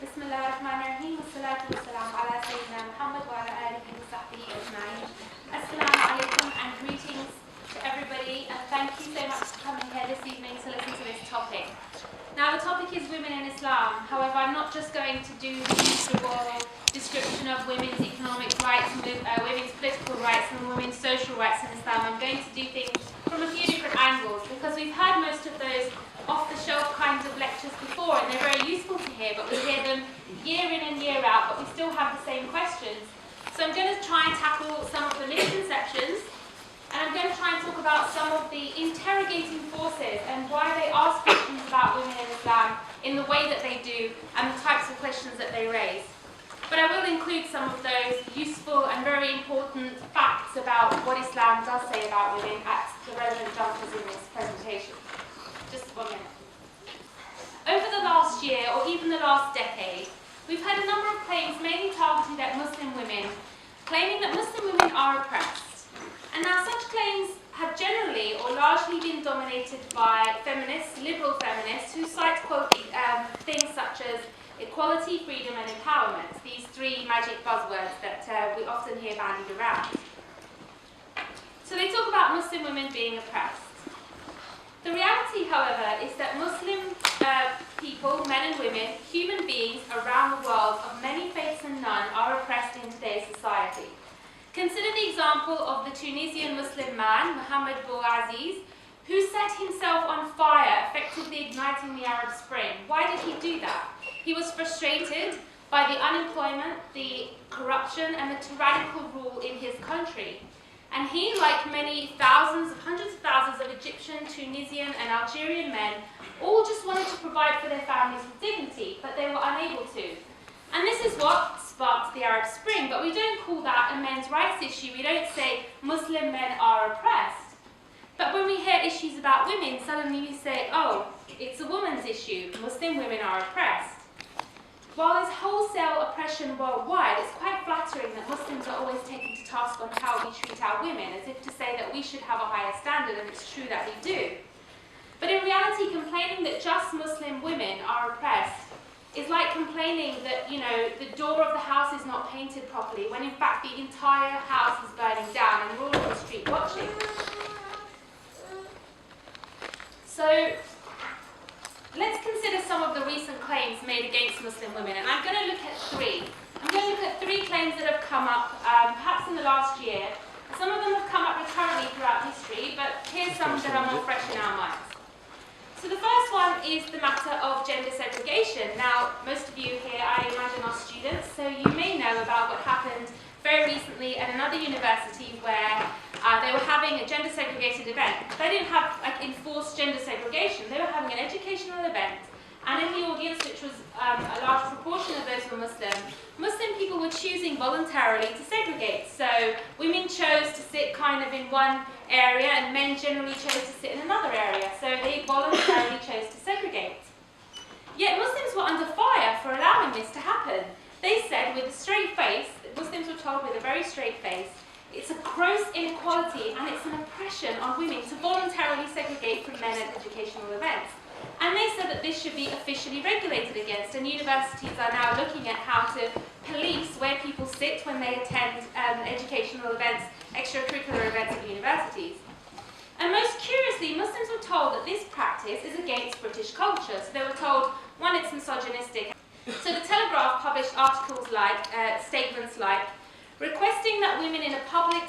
بسم الله الرحمن الرحيم والصلاة والسلام على سيدنا محمد وعلى آله وصحبه أجمعين. Assalamu alaikum and greetings to everybody, and thank you so much for coming here this evening to listen to this topic. Now the topic is women in Islam. However, I'm not just going to do the usual description of women's economic rights, women's political rights and women's social rights in Islam. I'm going to do things from a few different angles because we've had most of those off-the-shelf kinds of lectures before and they're very useful to hear, but we hear them year in and year out, but we still have the same questions. So I'm going to try and tackle some of the misconceptions, and I'm going to try and talk about some of the interrogating forces and why they ask questions about women in Islam in the way that they do and the types of questions that they raise. But I will include some of those useful and very important facts about what Islam does say about women at the relevant junctures in this presentation. Just 1 minute. Over the last year, or even the last decade, we've had a number of claims mainly targeted at Muslim women, claiming that Muslim women are oppressed. And now such claims have generally or largely been dominated by feminists, liberal feminists, who cite things such as equality, freedom and empowerment, these three magic buzzwords that we often hear bandied around. So they talk about Muslim women being oppressed. The reality, however, is that Muslim people, men and women, human beings around the world of many faiths and none, are oppressed in today's society. Consider the example of the Tunisian Muslim man, Mohammed Bouaziz, who set himself on fire, effectively igniting the Arab Spring. Why did he do that? He was frustrated by the unemployment, the corruption, and the tyrannical rule in his country. And he, like many thousands, hundreds of thousands of Egyptian, Tunisian, and Algerian men, all just wanted to provide for their families with dignity, but they were unable to. And this is what sparked the Arab Spring, but we don't call that a men's rights issue. We don't say Muslim men are oppressed. But when we hear issues about women, suddenly we say, oh, it's a woman's issue. Muslim women are oppressed. While there's wholesale oppression worldwide, it's quite flattering that Muslims are always taken to task on how we treat our women, as if to say that we should have a higher standard, and it's true that we do. But in reality, complaining that just Muslim women are oppressed is like complaining that, the door of the house is not painted properly, when in fact the entire house is burning down and we're all on the street watching. So, let's consider some of the recent claims made against Muslim women, and I'm going to look at three. I'm going to look at three claims that have come up, perhaps in the last year. Some of them have come up recurrently throughout history, but here's some that are more fresh in our minds. So the first one is the matter of gender segregation. Now, most of you here, I imagine, are students, so you may know about what happened very recently at another university where they were having a gender segregated event. They didn't have enforced gender segregation. They were having an educational event, and in the audience, which was a large proportion of those were Muslim people were choosing voluntarily to segregate. So women chose to sit kind of in one area and men generally chose to sit in another area. So they voluntarily chose to segregate. Yet Muslims were under fire for allowing this to happen. They said with a straight face, Muslims were told with a very straight face, it's a gross inequality and it's an oppression on women to voluntarily segregate from men at educational events. And they said that this should be officially regulated against, and universities are now looking at how to police where people sit when they attend educational events, extracurricular events at universities. And most curiously, Muslims were told that this practice is against British culture. So they were told, one, it's misogynistic. So the Telegraph published articles like, statements like, requesting that women in a public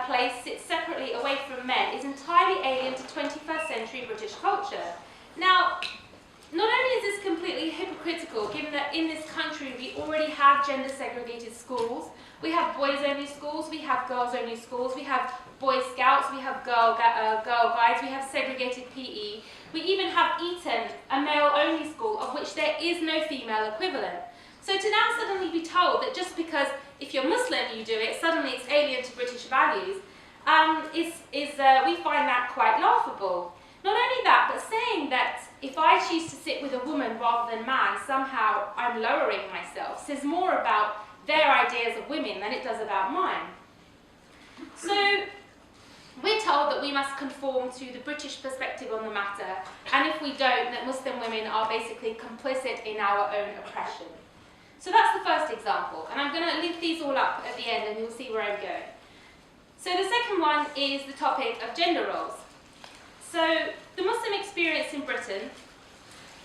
place sit separately away from men is entirely alien to 21st century British culture. Now, not only is this completely hypocritical, given that in this country we already have gender segregated schools, we have boys only schools, we have girls only schools, we have Boy Scouts, we have Girl Guides, we have segregated PE, we even have Eton, a male only school of which there is no female equivalent. So to now suddenly be told that just because if you're Muslim you do it, suddenly it's alien to British values, we find that quite laughable. Not only that, but saying that if I choose to sit with a woman rather than man, somehow I'm lowering myself, says more about their ideas of women than it does about mine. So we're told that we must conform to the British perspective on the matter, and if we don't, that Muslim women are basically complicit in our own oppression. So that's the first example, and I'm going to link these all up at the end and you'll see where I'm going. So the second one is the topic of gender roles. So the Muslim experience in Britain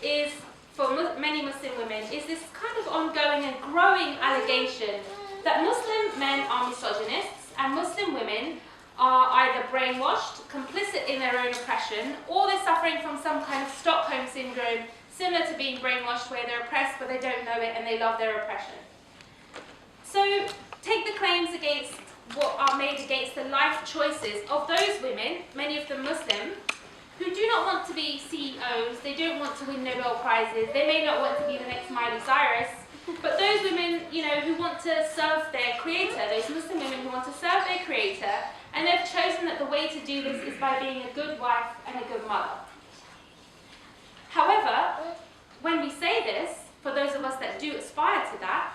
is, for many Muslim women, is this kind of ongoing and growing allegation that Muslim men are misogynists and Muslim women are either brainwashed, complicit in their own oppression, or they're suffering from some kind of Stockholm syndrome, similar to being brainwashed, where they're oppressed but they don't know it and they love their oppression. So take the claims against what are made against the life choices of those women, many of them Muslim, who do not want to be CEOs, they don't want to win Nobel Prizes, they may not want to be the next Miley Cyrus, but those women, who want to serve their creator, those Muslim women who want to serve their creator, and they've chosen that the way to do this is by being a good wife and a good mother. However, when we say this, for those of us that do aspire to that,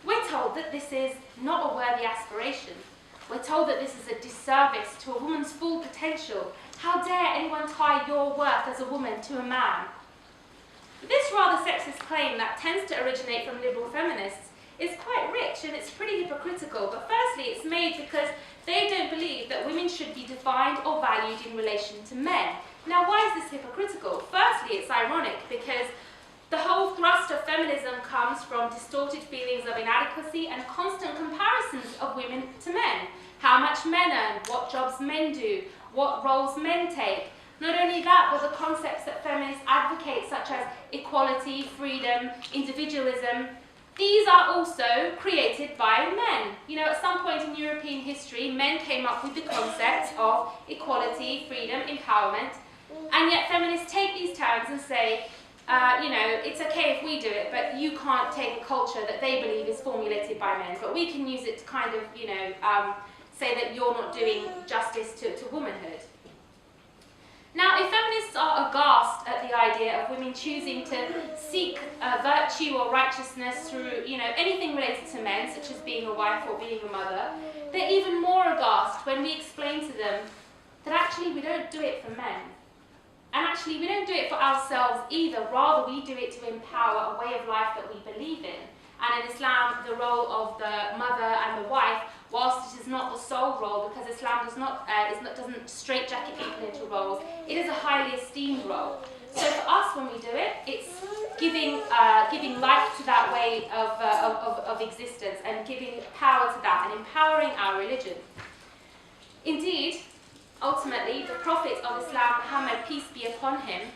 we're told that this is not a worthy aspiration. We're told that this is a disservice to a woman's full potential. How dare anyone tie your worth as a woman to a man? This rather sexist claim that tends to originate from liberal feminists is quite rich and it's pretty hypocritical. But firstly, it's made because they don't believe that women should be defined or valued in relation to men. Now, why is this hypocritical? Firstly, it's ironic because the whole thrust of feminism comes from distorted feelings of inadequacy and constant comparisons of women to men. How much men earn, what jobs men do, what roles men take. Not only that, but the concepts that feminists advocate, such as equality, freedom, individualism, these are also created by men. At some point in European history, men came up with the concept of equality, freedom, empowerment, and yet feminists take these terms and say, it's okay if we do it, but you can't take a culture that they believe is formulated by men, but we can use it to kind of, say that you're not doing justice to womanhood. Now, if feminists are aghast at the idea of women choosing to seek virtue or righteousness through, anything related to men, such as being a wife or being a mother, they're even more aghast when we explain to them that actually we don't do it for men. And actually, we don't do it for ourselves either. Rather, we do it to empower a way of life that we believe in. And in Islam, the role of the mother and the wife, whilst it is not the sole role, because Islam doesn't straitjacket people into roles, it is a highly esteemed role. So for us, when we do it, it's giving life to that way of existence and giving power to that and empowering our religion. Indeed, ultimately, the Prophet of Islam, Muhammad, peace be upon him,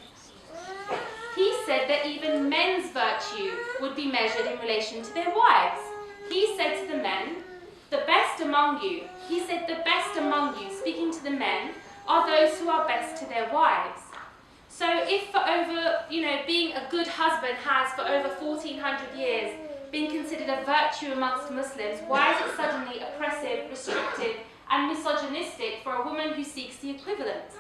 he said that even men's virtue would be measured in relation to their wives. He said to the men, the best among you, he said, the best among you, speaking to the men, are those who are best to their wives. So if for over, being a good husband has for over 1400 years been considered a virtue amongst Muslims, why is it suddenly oppressive, restrictive, and misogynistic for a woman who seeks the equivalent?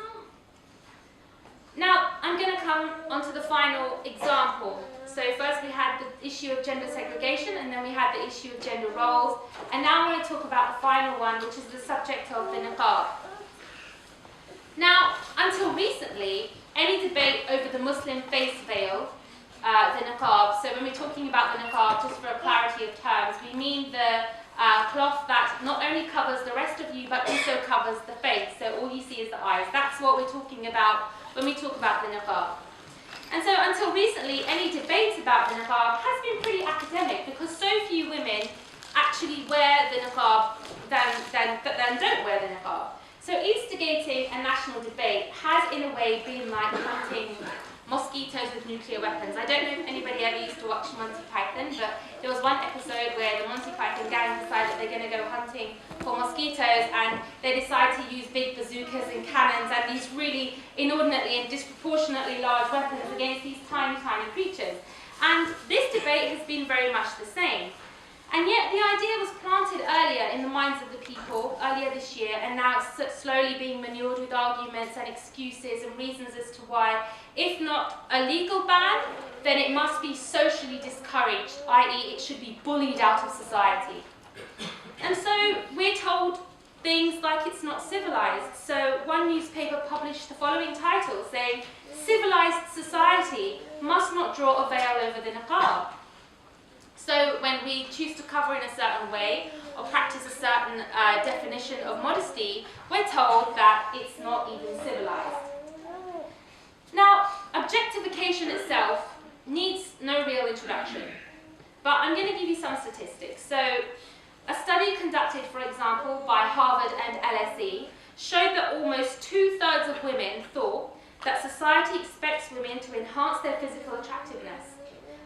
Now, I'm going to come onto the final example. So first we had the issue of gender segregation, and then we had the issue of gender roles, and now I'm going to talk about the final one, which is the subject of the niqab. Now, until recently, any debate over the Muslim face veil, the niqab, so when we're talking about the niqab, just for a clarity of terms, we mean the cloth that not only covers the rest of you, but also covers the face, so all you see is the eyes. That's what we're talking about when we talk about the niqab. And so until recently, any debate about the niqab has been pretty academic because so few women actually wear the niqab than don't wear the niqab. So instigating a national debate has in a way been like hunting mosquitoes with nuclear weapons. I don't know if anybody ever used to watch Monty Python, but there was one episode where the Monty Python gang decided they're going to go hunting for mosquitoes, and they decide to use big bazookas and cannons and these really inordinately and disproportionately large weapons against these tiny, tiny creatures. And this debate has been very much the same. And yet the idea was planted earlier in the minds of the people, earlier this year, and now it's slowly being manured with arguments and excuses and reasons as to why, if not a legal ban, then it must be socially discouraged, i.e. it should be bullied out of society. And so we're told things like it's not civilized. So one newspaper published the following title saying, "Civilized society must not draw a veil over the niqab." So we choose to cover in a certain way or practice a certain definition of modesty, we're told that it's not even civilized. Now, objectification itself needs no real introduction, but I'm going to give you some statistics. So, a study conducted, for example, by Harvard and LSE showed that almost 2/3 of women thought that society expects women to enhance their physical attractiveness.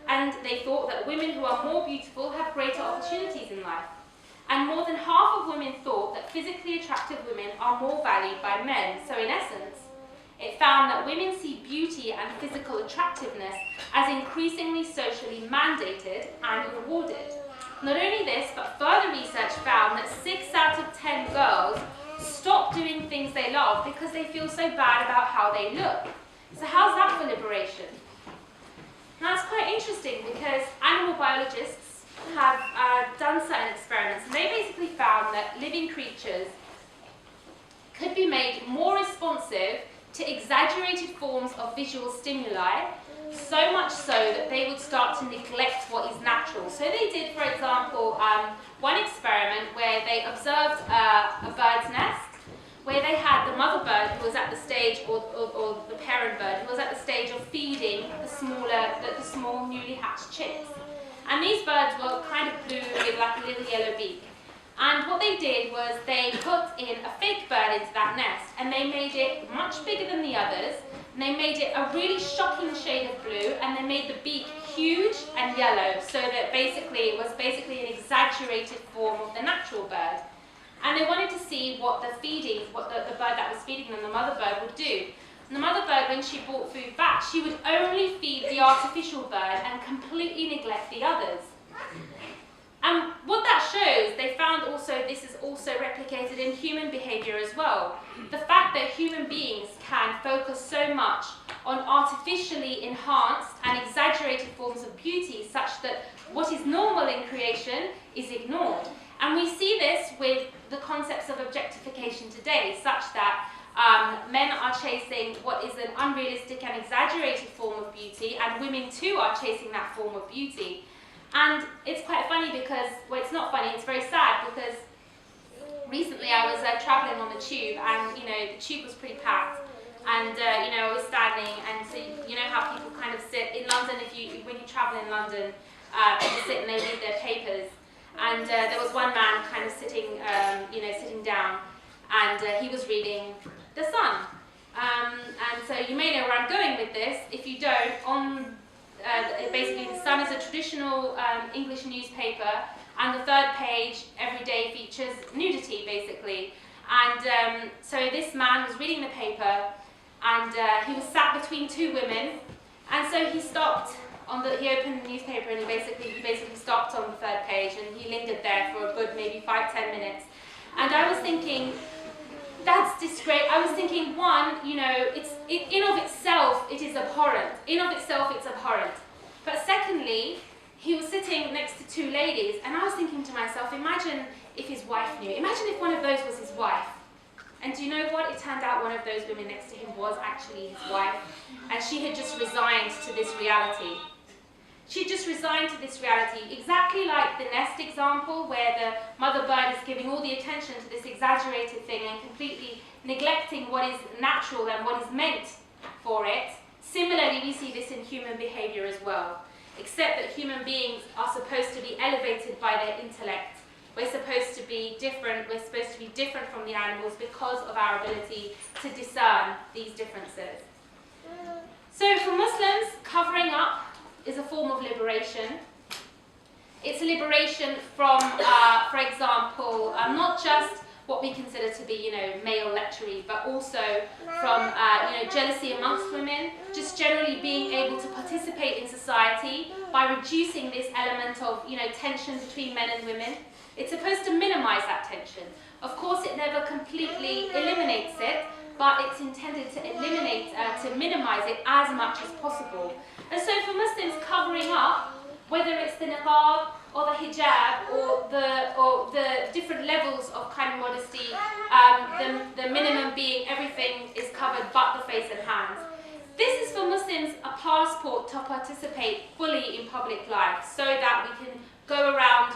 And they thought that women who are more beautiful have greater opportunities in life. And more than half of women thought that physically attractive women are more valued by men. So in essence, it found that women see beauty and physical attractiveness as increasingly socially mandated and rewarded. Not only this, but further research found that 6 out of 10 girls stop doing things they love because they feel so bad about how they look. So how's that for liberation? Now it's quite interesting because animal biologists have done certain experiments, and they basically found that living creatures could be made more responsive to exaggerated forms of visual stimuli, so much so that they would start to neglect what is natural. So they did, for example, one experiment where they observed a bird's nest, where they had the mother bird who was at the stage, or the parent bird who was at the stage of feeding the small newly hatched chicks. And these birds were kind of blue with like a little yellow beak. And what they did was they put in a fake bird into that nest, and they made it much bigger than the others, and they made it a really shocking shade of blue, and they made the beak huge and yellow, so that it was basically an exaggerated form of the natural bird. And they wanted to see what the bird that was feeding them, the mother bird, would do. And the mother bird, when she brought food back, she would only feed the artificial bird and completely neglect the others. And what that shows, they found also this is also replicated in human behavior as well. The fact that human beings can focus so much on artificially enhanced and exaggerated forms of beauty such that what is normal in creation is ignored. And we see this with the concepts of objectification today, such that men are chasing what is an unrealistic and exaggerated form of beauty, and women too are chasing that form of beauty. And it's quite funny because, well, it's not funny, it's very sad, because recently I was travelling on the tube, and the tube was pretty packed, and I was standing, and so you know how people kind of sit in London. When you travel in London, people sit and they read their papers. And there was one man kind of sitting down, and he was reading The Sun. And so you may know where I'm going with this. If you don't, basically The Sun is a traditional English newspaper, and the third page every day features nudity, basically. And so this man was reading the paper, and he was sat between two women, and so he stopped. He opened the newspaper, and he basically stopped on the third page, and he lingered there for a good maybe 5-10 minutes. And I was thinking, that's disgrace. I was thinking, one, in of itself it is abhorrent. In of itself it's abhorrent. But secondly, he was sitting next to two ladies, and I was thinking to myself, imagine if his wife knew. Imagine if one of those was his wife. And do you know what? It turned out one of those women next to him was actually his wife, and she had just resigned to this reality. She just resigned to this reality, exactly like the nest example, where the mother bird is giving all the attention to this exaggerated thing and completely neglecting what is natural and what is meant for it. Similarly, we see this in human behavior as well, except that human beings are supposed to be elevated by their intellect. We're supposed to be different. We're supposed to be different from the animals because of our ability to discern these differences. So for Muslims, covering up is a form of liberation. It's a liberation from, for example, not just what we consider to be, male lechery, but also from, jealousy amongst women, just generally being able to participate in society by reducing this element of, tension between men and women. It's supposed to minimize that tension. Of course, it never completely eliminates it, but it's intended to minimize it as much as possible. And so for Muslims, covering up, whether it's the niqab or the hijab or the different levels of kind of modesty, the minimum being everything is covered but the face and hands. This is for Muslims a passport to participate fully in public life, so that we can go around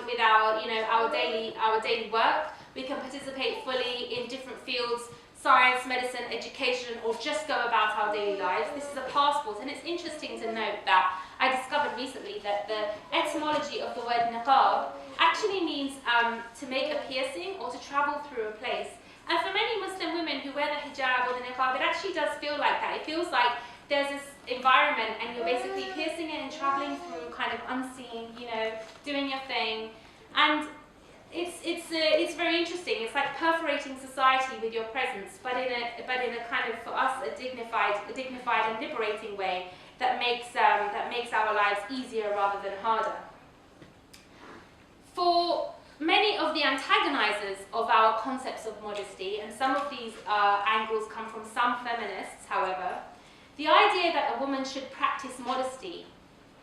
our daily work. We can participate fully in different fields, science, medicine, education, or just go about our daily lives. This is a passport, and it's interesting to note that I discovered recently that the etymology of the word niqab actually means to make a piercing or to travel through a place. And for many Muslim women who wear the hijab or the niqab, it actually does feel like that. It feels like there's this environment and you're basically piercing it and traveling through kind of unseen, you know, doing your thing. And it's very interesting. It's like perforating society with your presence, but in a kind of, for us, a dignified and liberating way that makes our lives easier rather than harder. For many of the antagonizers of our concepts of modesty, and some of these angles come from some feminists, however, the idea that a woman should practice modesty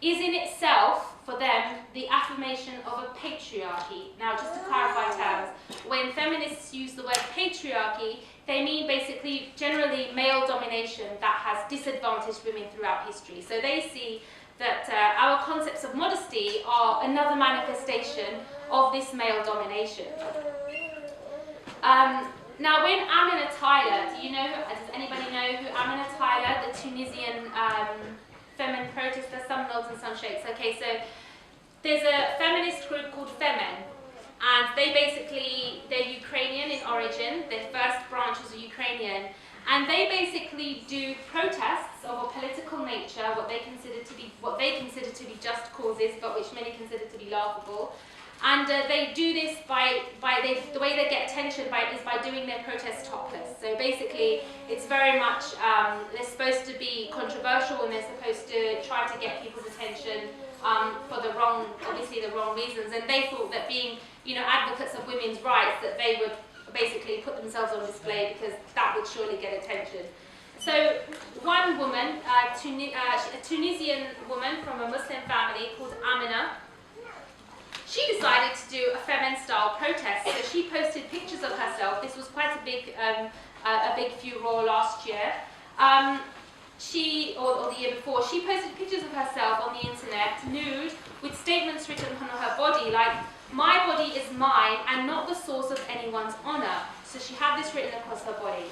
is in itself, for them, the affirmation of a patriarchy. Now, just to clarify terms, when feminists use the word patriarchy, they mean basically generally male domination that has disadvantaged women throughout history. So they see that our concepts of modesty are another manifestation of this male domination. Now, when Amina Tyler, does anybody know who Amina Tyler, the Tunisian feminine protester, some nods and some shakes. Okay, so there's a feminist group called Femen, and they're Ukrainian in origin. Their first branch is Ukrainian, and they basically do protests of a political nature, what they consider to be just causes, but which many consider to be laughable. And they do this the way they get attention is by doing their protests topless. So basically, it's very much, they're supposed to be controversial and they're supposed to try to get people's attention for the wrong reasons. And they thought that being, advocates of women's rights, that they would basically put themselves on display because that would surely get attention. So one woman, a Tunisian woman from a Muslim family called Amina, she decided to do a feminine-style protest. So she posted pictures of herself. This was quite a big furore last year. Or the year before, she posted pictures of herself on the internet, nude, with statements written on her body like, "My body is mine and not the source of anyone's honor." So she had this written across her body.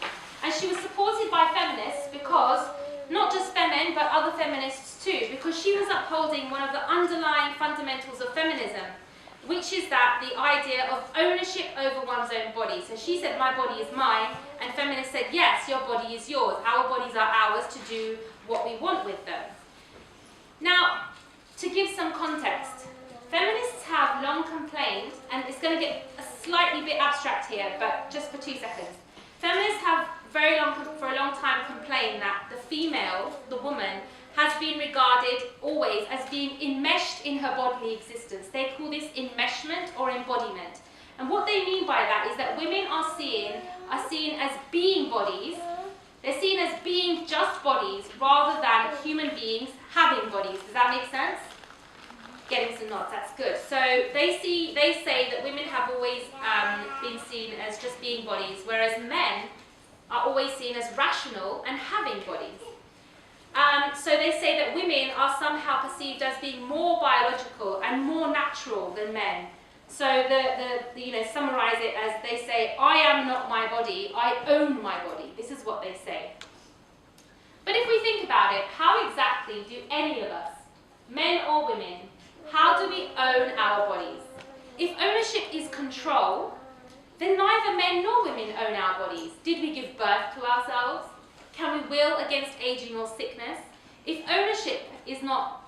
And she was supported by feminists because, not just Femen, but other feminists too, because she was upholding one of the underlying fundamentals of feminism, which is that the idea of ownership over one's own body. So she said, "My body is mine," and feminists said, "Yes, your body is yours. Our bodies are ours to do what we want with them." Now, to give some context, feminists have long complained, and it's going to get a slightly bit abstract here, but just for 2 seconds. Feminists have for a long time complained that the female, the woman, has been regarded always as being enmeshed in her bodily existence. They call this enmeshment or embodiment. And what they mean by that is that women are seen as being bodies. They're seen as being just bodies rather than human beings having bodies. Does that make sense? Getting some nods, that's good. So they say that women have always been seen as just being bodies, whereas men are always seen as rational and having bodies. So they say that women are somehow perceived as being more biological and more natural than men. So summarize it as they say, "I am not my body, I own my body." This is what they say. But if we think about it, how exactly do any of us, men or women, how do we own our bodies? If ownership is control, then neither men nor women own our bodies. Did we give birth to ourselves? Can we will against aging or sickness? If ownership is not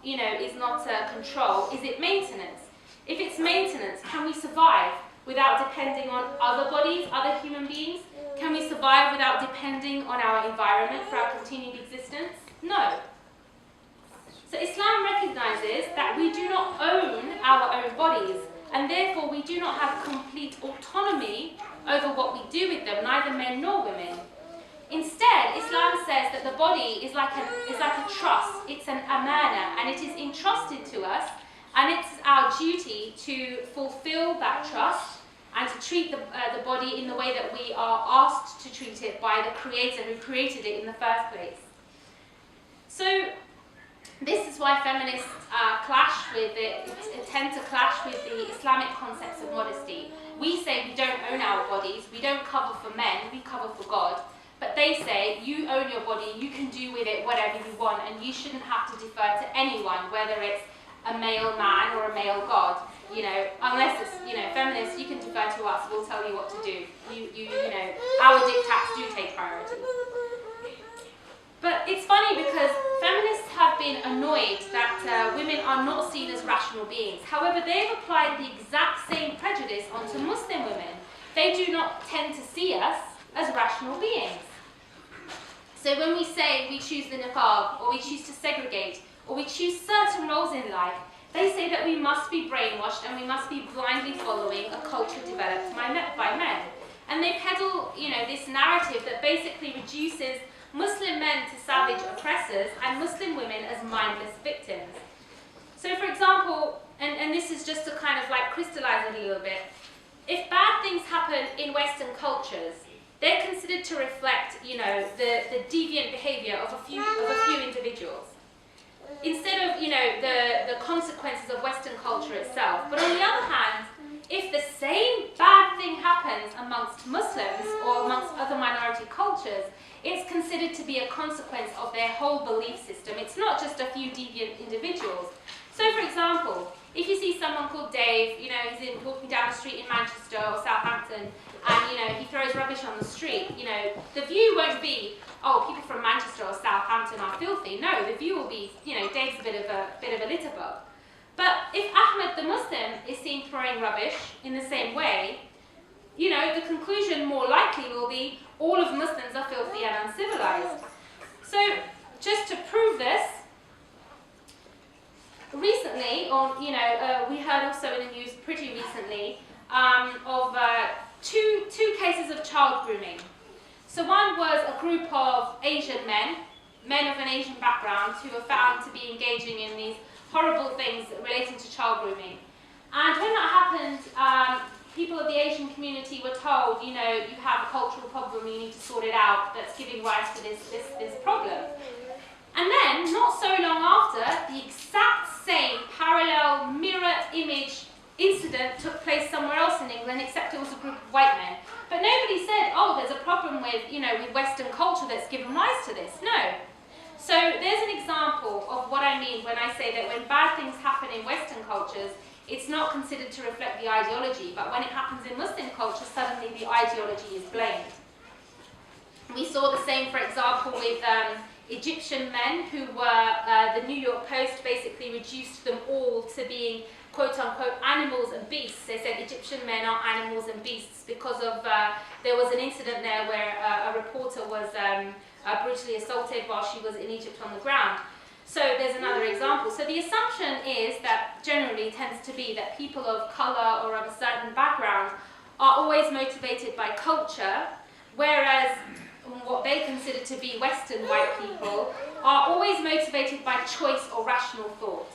control, is it maintenance? If it's maintenance, can we survive without depending on other bodies, other human beings? Can we survive without depending on our environment for our continued existence? No. So Islam recognizes that we do not own our own bodies, and therefore we do not have complete autonomy over what we do with them, neither men nor women. Instead, Islam says that the body is like a trust. It's an amana, and it is entrusted to us, and it's our duty to fulfill that trust and to treat the body in the way that we are asked to treat it by the Creator who created it in the first place. So, This is why feminists tend to clash with the Islamic concepts of modesty. We say we don't own our bodies, we don't cover for men, we cover for God. But they say you own your body, you can do with it whatever you want, and you shouldn't have to defer to anyone, whether it's a male man or a male God. You know, unless it's, you know, feminists, you can defer to us, we'll tell you what to do. You know, our diktats do take priority. But it's funny because feminists have been annoyed that women are not seen as rational beings. However, they've applied the exact same prejudice onto Muslim women. They do not tend to see us as rational beings. So when we say we choose the niqab, or we choose to segregate, or we choose certain roles in life, they say that we must be brainwashed and we must be blindly following a culture developed by men. And they peddle, you know, this narrative that basically reduces Muslim men to savage oppressors and Muslim women as mindless victims. So for example, and this is just to kind of like crystallize it a little bit, if bad things happen in Western cultures, they're considered to reflect, you know, the deviant behavior of a few individuals, instead of, you know, the consequences of Western culture itself. But on the other hand, if the same bad thing happens amongst Muslims or amongst other minority cultures, it's considered to be a consequence of their whole belief system. It's not just a few deviant individuals. So for example, if you see someone called Dave, you know, he's walking down the street in Manchester or Southampton, and, you know, he throws rubbish on the street, you know, the view won't be, oh, people from Manchester or Southampton are filthy. No, the view will be, you know, Dave's a bit of a litter bug. But if Ahmed the Muslim is seen throwing rubbish in the same way, you know, the conclusion more likely will be all of Muslims are filthy and uncivilized. So just to prove this, recently, we heard also in the news pretty recently of two cases of child grooming. So one was a group of Asian men of an Asian background, who were found to be engaging in these horrible things relating to child grooming. And when that happened, people of the Asian community were told, you know, you have a cultural problem, you need to sort it out, that's giving rise to this problem. And then, not so long after, the exact same parallel mirror image incident took place somewhere else in England, except it was a group of white men. But nobody said, oh, there's a problem with, you know, with Western culture that's given rise to this. No. So there's an example of what I mean when I say that when bad things happen in Western cultures, it's not considered to reflect the ideology, but when it happens in Muslim culture, suddenly the ideology is blamed. We saw the same, for example, with Egyptian men who were, the New York Post basically reduced them all to being quote-unquote animals and beasts. They said Egyptian men are animals and beasts because of, there was an incident there where a reporter was brutally assaulted while she was in Egypt on the ground. So there's another example. So the assumption is that generally tends to be that people of colour or of a certain background are always motivated by culture, whereas what they consider to be Western white people are always motivated by choice or rational thought.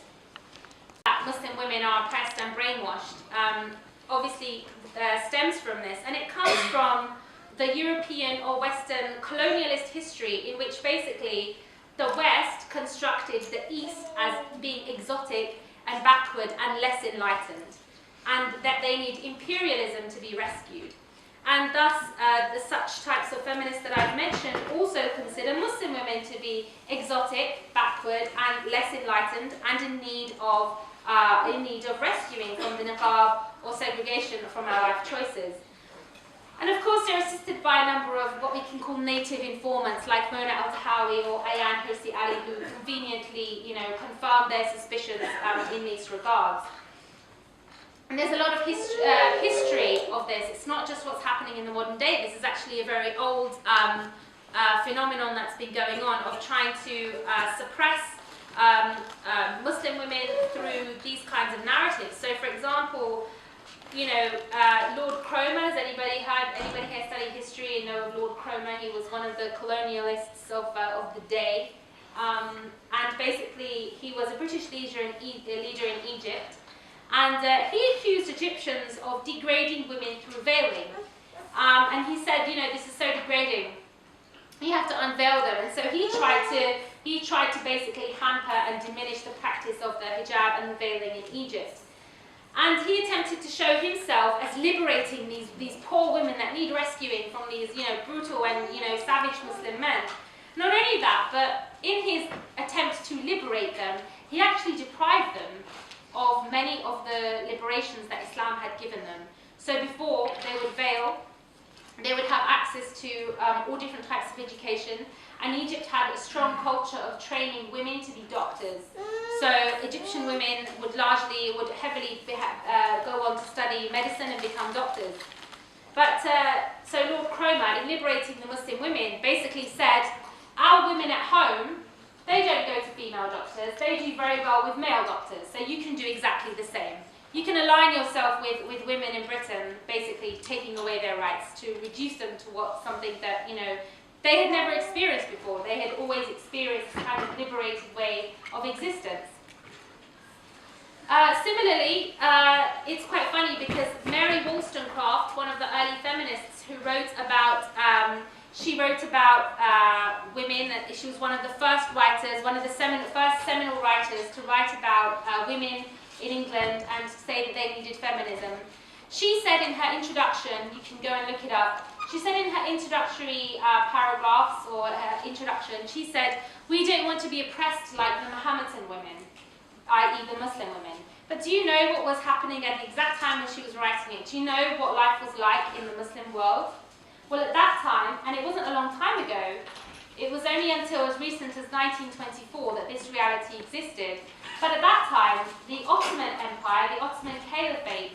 That Muslim women are oppressed and brainwashed obviously stems from this, and it comes from the European or Western colonialist history, in which basically the West constructed the East as being exotic and backward and less enlightened, and that they need imperialism to be rescued. And thus, such types of feminists that I've mentioned also consider Muslim women to be exotic, backward, and less enlightened, and in need of rescuing from the niqab or segregation from our life choices. And of course, they're assisted by a number of what we can call native informants, like Mona Al-Tahawi or Ayan Hirsi Ali, who conveniently, you know, confirm their suspicions in these regards. And there's a lot of history of this. It's not just what's happening in the modern day. This is actually a very old phenomenon that's been going on of trying to suppress Muslim women through these kinds of narratives. So, for example, you know, Lord Cromer, has anybody here studied history and know of Lord Cromer? He was one of the colonialists of the day. And basically, he was a British leader in Egypt. And he accused Egyptians of degrading women through veiling. And he said, you know, this is so degrading. You have to unveil them. And so he tried to he tried to basically hamper and diminish the practice of the hijab and the veiling in Egypt. And he attempted to show himself as liberating these poor women that need rescuing from these, brutal and, savage Muslim men. Not only that, but in his attempt to liberate them, he actually deprived them of many of the liberations that Islam had given them. So before, they would veil, they would have access to all different types of education, and Egypt had a strong culture of training women to be doctors. So Egyptian women would heavily go on to study medicine and become doctors. But so Lord Cromer, in liberating the Muslim women, basically said, our women at home, they don't go to female doctors, they do very well with male doctors, so you can do exactly the same. You can align yourself with women in Britain, basically taking away their rights to reduce them to something that, they had never experienced before. They had always experienced this kind of liberated way of existence. Similarly, it's quite funny because Mary Wollstonecraft, one of the early feminists who wrote about, women. She was one of the first writers, one of the first seminal writers to write about women in England and to say that they needed feminism. She said in her introduction, you can go and look it up, she said in her introductory paragraphs or her introduction, she said, we don't want to be oppressed like the Mohammedan women, i.e. the Muslim women. But do you know what was happening at the exact time when she was writing it? Do you know what life was like in the Muslim world? Well, at that time, and it wasn't a long time ago, it was only until as recent as 1924 that this reality existed. But at that time, the Ottoman Empire, the Ottoman Caliphate,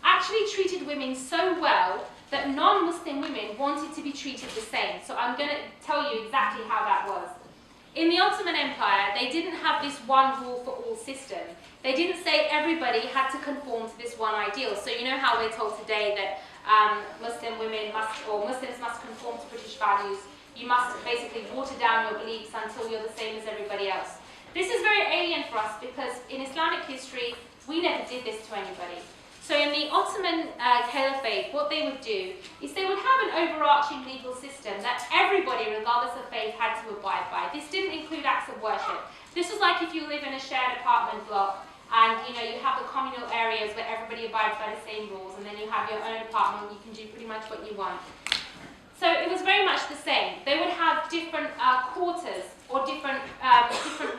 actually treated women so well that non-Muslim women wanted to be treated the same. So I'm going to tell you exactly how that was. In the Ottoman Empire, they didn't have this one rule for all system. They didn't say everybody had to conform to this one ideal. So you know how we're told today that Muslim women Muslims must conform to British values. You must basically water down your beliefs until you're the same as everybody else. This is very alien for us because in Islamic history, we never did this to anybody. So in the Ottoman Caliphate, what they would do is they would have an overarching legal system that everybody, regardless of faith, had to abide by. This didn't include acts of worship. This was like if you live in a shared apartment block and you have the communal areas where everybody abides by the same rules, and then you have your own apartment where you can do pretty much what you want. So it was very much the same. They would have different quarters or different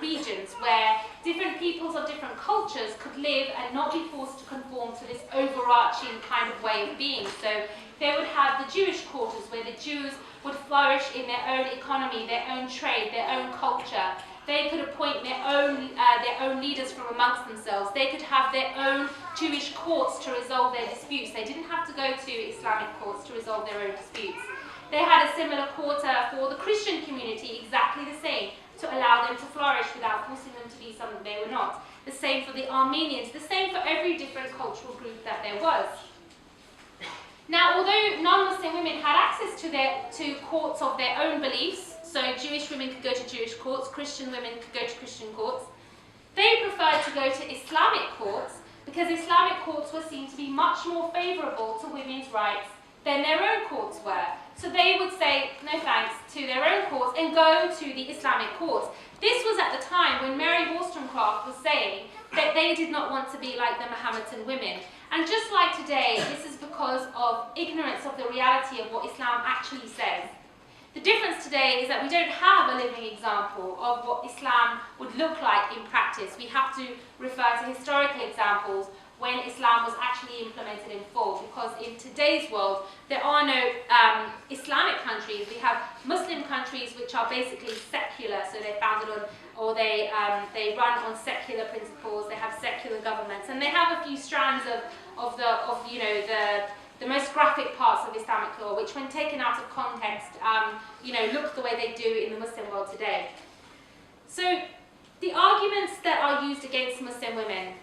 regions where different peoples of different cultures could live and not be forced to conform to this overarching kind of way of being. So they would have the Jewish quarters where the Jews would flourish in their own economy, their own trade, their own culture. They could appoint their own leaders from amongst themselves. They could have their own Jewish courts to resolve their disputes. They didn't have to go to Islamic courts to resolve their own disputes. They had a similar quarter for the Christian community, exactly the same, to allow them to flourish without forcing them to be something they were not. The same for the Armenians, the same for every different cultural group that there was. Now, although non-Muslim women had access to courts of their own beliefs, so Jewish women could go to Jewish courts, Christian women could go to Christian courts, they preferred to go to Islamic courts because Islamic courts were seen to be much more favourable to women's rights than their own courts were. So they would say no thanks to their own courts and go to the Islamic courts. This was at the time when Mary Wollstonecraft was saying that they did not want to be like the Mohammedan women. And just like today, this is because of ignorance of the reality of what Islam actually says. The difference today is that we don't have a living example of what Islam would look like in practice. We have to refer to historical examples when Islam was actually implemented in full, because in today's world there are no Islamic countries. We have Muslim countries which are basically secular, so they're founded on, or they run on secular principles. They have secular governments, and they have a few strands of the most graphic parts of Islamic law, which when taken out of context, look the way they do in the Muslim world today. So the arguments that are used against Muslim women,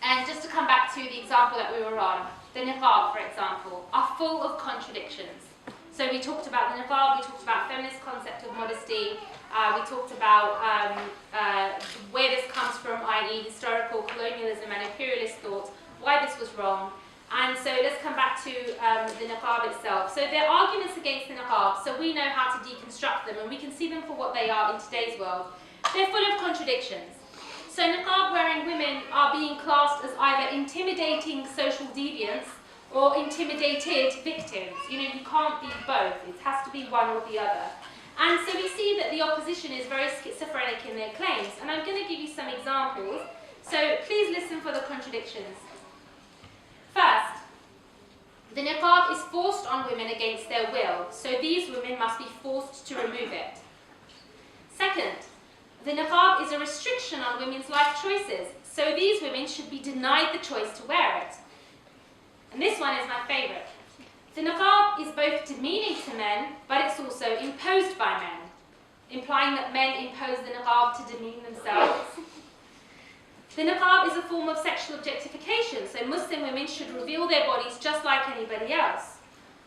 and just to come back to the example that we were on, the niqab, for example, are full of contradictions. So we talked about the niqab, we talked about feminist concept of modesty, we talked about where this comes from, i.e. historical colonialism and imperialist thought, why this was wrong. And so let's come back to the niqab itself. So there are arguments against the niqab, so we know how to deconstruct them, and we can see them for what they are in today's world. They're full of contradictions. So niqab-wearing women are being classed as either intimidating social deviants or intimidated victims. You know, you can't be both. It has to be one or the other. And so we see that the opposition is very schizophrenic in their claims. And I'm going to give you some examples. So please listen for the contradictions. First, the niqab is forced on women against their will. So these women must be forced to remove it. Second, the niqab is a restriction on women's life choices. So these women should be denied the choice to wear it. And this one is my favourite. The niqab is both demeaning to men, but it's also imposed by men, implying that men impose the niqab to demean themselves. The niqab is a form of sexual objectification, so Muslim women should reveal their bodies just like anybody else.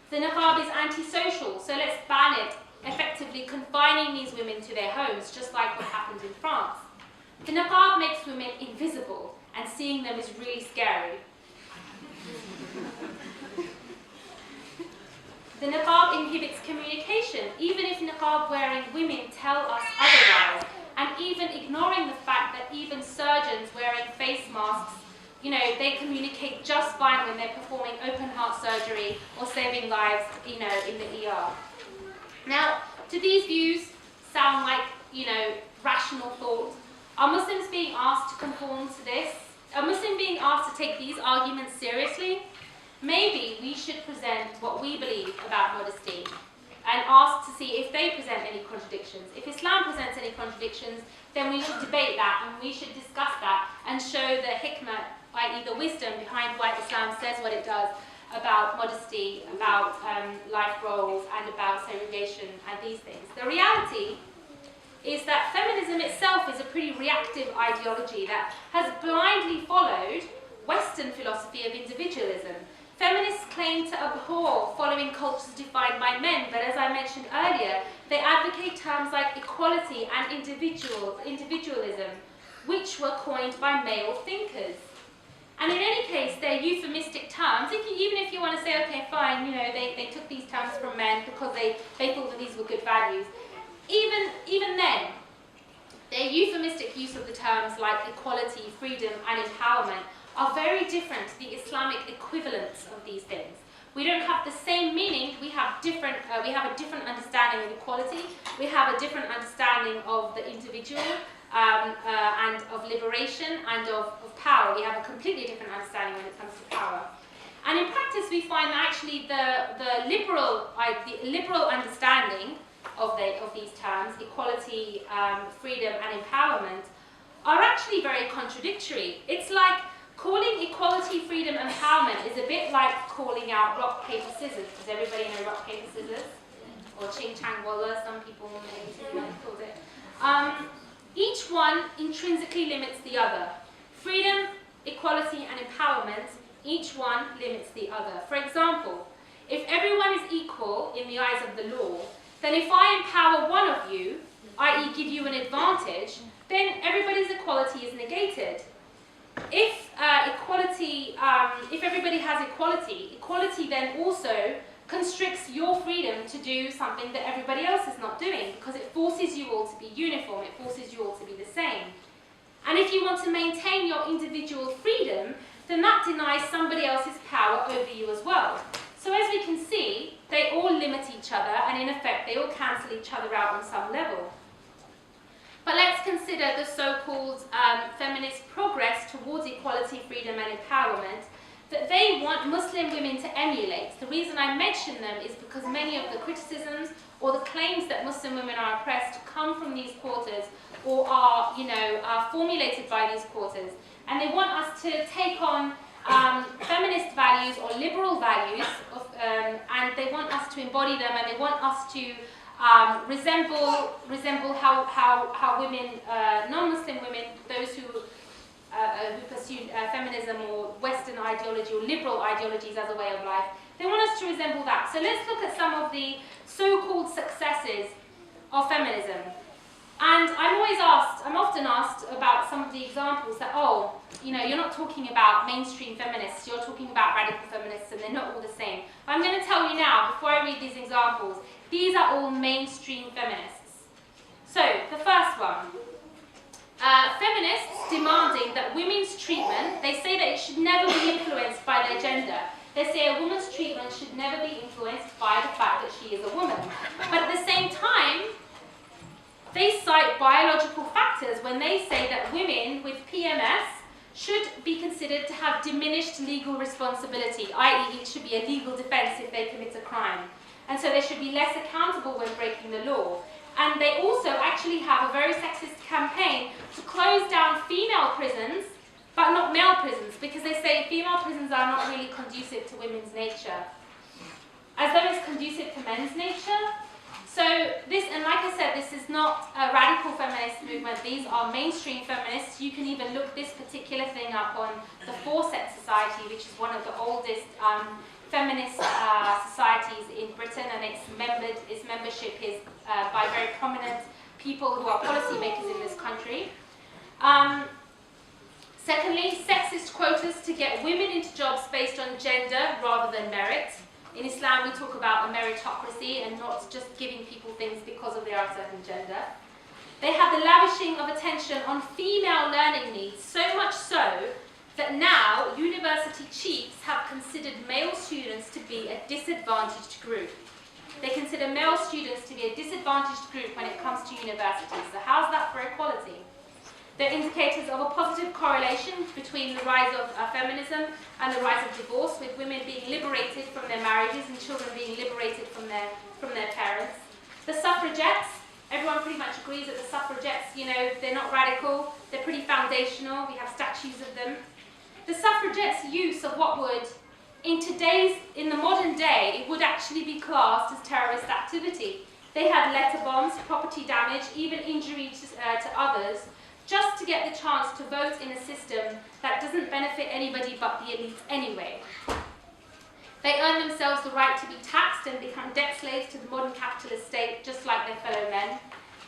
The niqab is antisocial, so let's ban it, effectively confining these women to their homes, just like what happened in France. The niqab makes women invisible, and seeing them is really scary. The niqab inhibits communication, even if niqab-wearing women tell us otherwise, and even ignoring the fact that even surgeons wearing face masks, you know, they communicate just fine when they're performing open heart surgery or saving lives, you know, in the ER. Now, do these views sound like, you know, rational thought? Are Muslims being asked to conform to this? Are Muslims being asked to take these arguments seriously? Maybe we should present what we believe about modesty and ask to see if they present any contradictions. If Islam presents any contradictions, then we should debate that and we should discuss that and show the hikmah, i.e. the wisdom behind why Islam says what it does about modesty, about life roles, and about segregation and these things. The reality is that feminism itself is a pretty reactive ideology that has blindly followed Western philosophy of individualism. Feminists claim to abhor following cultures defined by men, but as I mentioned earlier, they advocate terms like equality and individualism, which were coined by male thinkers. And in any case, they're euphemistic terms. Even if you want to say, okay, fine, you know, they took these terms from men because they thought that these were good values. Even then, their euphemistic use of the terms like equality, freedom, and empowerment are very different to the Islamic equivalents of these things. We don't have the same meaning. We have a different understanding of equality. We have a different understanding of the individual and of liberation and of power. We have a completely different understanding when it comes to power. And in practice, we find that actually the liberal understanding of these terms, equality, freedom, and empowerment, are actually very contradictory. It's like calling equality, freedom, and empowerment is a bit like calling out rock, paper, scissors. Does everybody know rock, paper, scissors? Or ching, chang, walla, some people maybe called it. Each one intrinsically limits the other. Freedom, equality, and empowerment, each one limits the other. For example, if everyone is equal in the eyes of the law, then if I empower one of you, i.e. give you an advantage, then everybody's equality is negated. If if everybody has equality then also constricts your freedom to do something that everybody else is not doing, because it forces you all to be uniform, it forces you all to be the same. And if you want to maintain your individual freedom, then that denies somebody else's power over you as well. So as we can see, they all limit each other, and in effect they all cancel each other out on some level. But let's consider the so-called feminist progress towards equality, freedom, and empowerment that they want Muslim women to emulate. The reason I mention them is because many of the criticisms or the claims that Muslim women are oppressed come from these quarters or are formulated by these quarters. And they want us to take on feminist values or liberal values, and they want us to embody them, and they want us to resemble how women, non-Muslim women, those who pursue feminism or Western ideology or liberal ideologies as a way of life, they want us to resemble that. So let's look at some of the so-called successes of feminism. And I'm often asked about some of the examples that, oh, you're not talking about mainstream feminists, you're talking about radical feminists, and they're not all the same. I'm going to tell you now, before I read these examples, these are all mainstream feminists. So, the first one. Feminists demanding that women's treatment, they say that it should never be influenced by their gender. They say a woman's treatment should never be influenced by the fact that she is a woman. But at the same time, they cite biological factors when they say that women with PMS should be considered to have diminished legal responsibility, i.e. it should be a legal defense if they commit a crime. And so they should be less accountable when breaking the law. And they also actually have a very sexist campaign to close down female prisons, but not male prisons, because they say female prisons are not really conducive to women's nature. As though it's conducive to men's nature. So this, and like I said, this is not a radical feminist movement. These are mainstream feminists. You can even look this particular thing up on the Four-Sex Society, which is one of the oldest feminist societies in Britain, and its membership is by very prominent people who are policymakers in this country. Secondly, sexist quotas to get women into jobs based on gender rather than merit. In Islam, we talk about a meritocracy and not just giving people things because of their certain gender. They have the lavishing of attention on female learning needs, so much so that now university chiefs have considered male students to be a disadvantaged group. They consider male students to be a disadvantaged group when it comes to universities. So how's that for equality? They're indicators of a positive correlation between the rise of feminism and the rise of divorce, with women being liberated from their marriages and children being liberated from their parents. The suffragettes, everyone pretty much agrees that the suffragettes, they're not radical, they're pretty foundational, we have statues of them. The suffragettes' use of what would, in the modern day, it would actually be classed as terrorist activity. They had letter bombs, property damage, even injury to others, just to get the chance to vote in a system that doesn't benefit anybody but the elite anyway. They earn themselves the right to be taxed and become debt slaves to the modern capitalist state, just like their fellow men,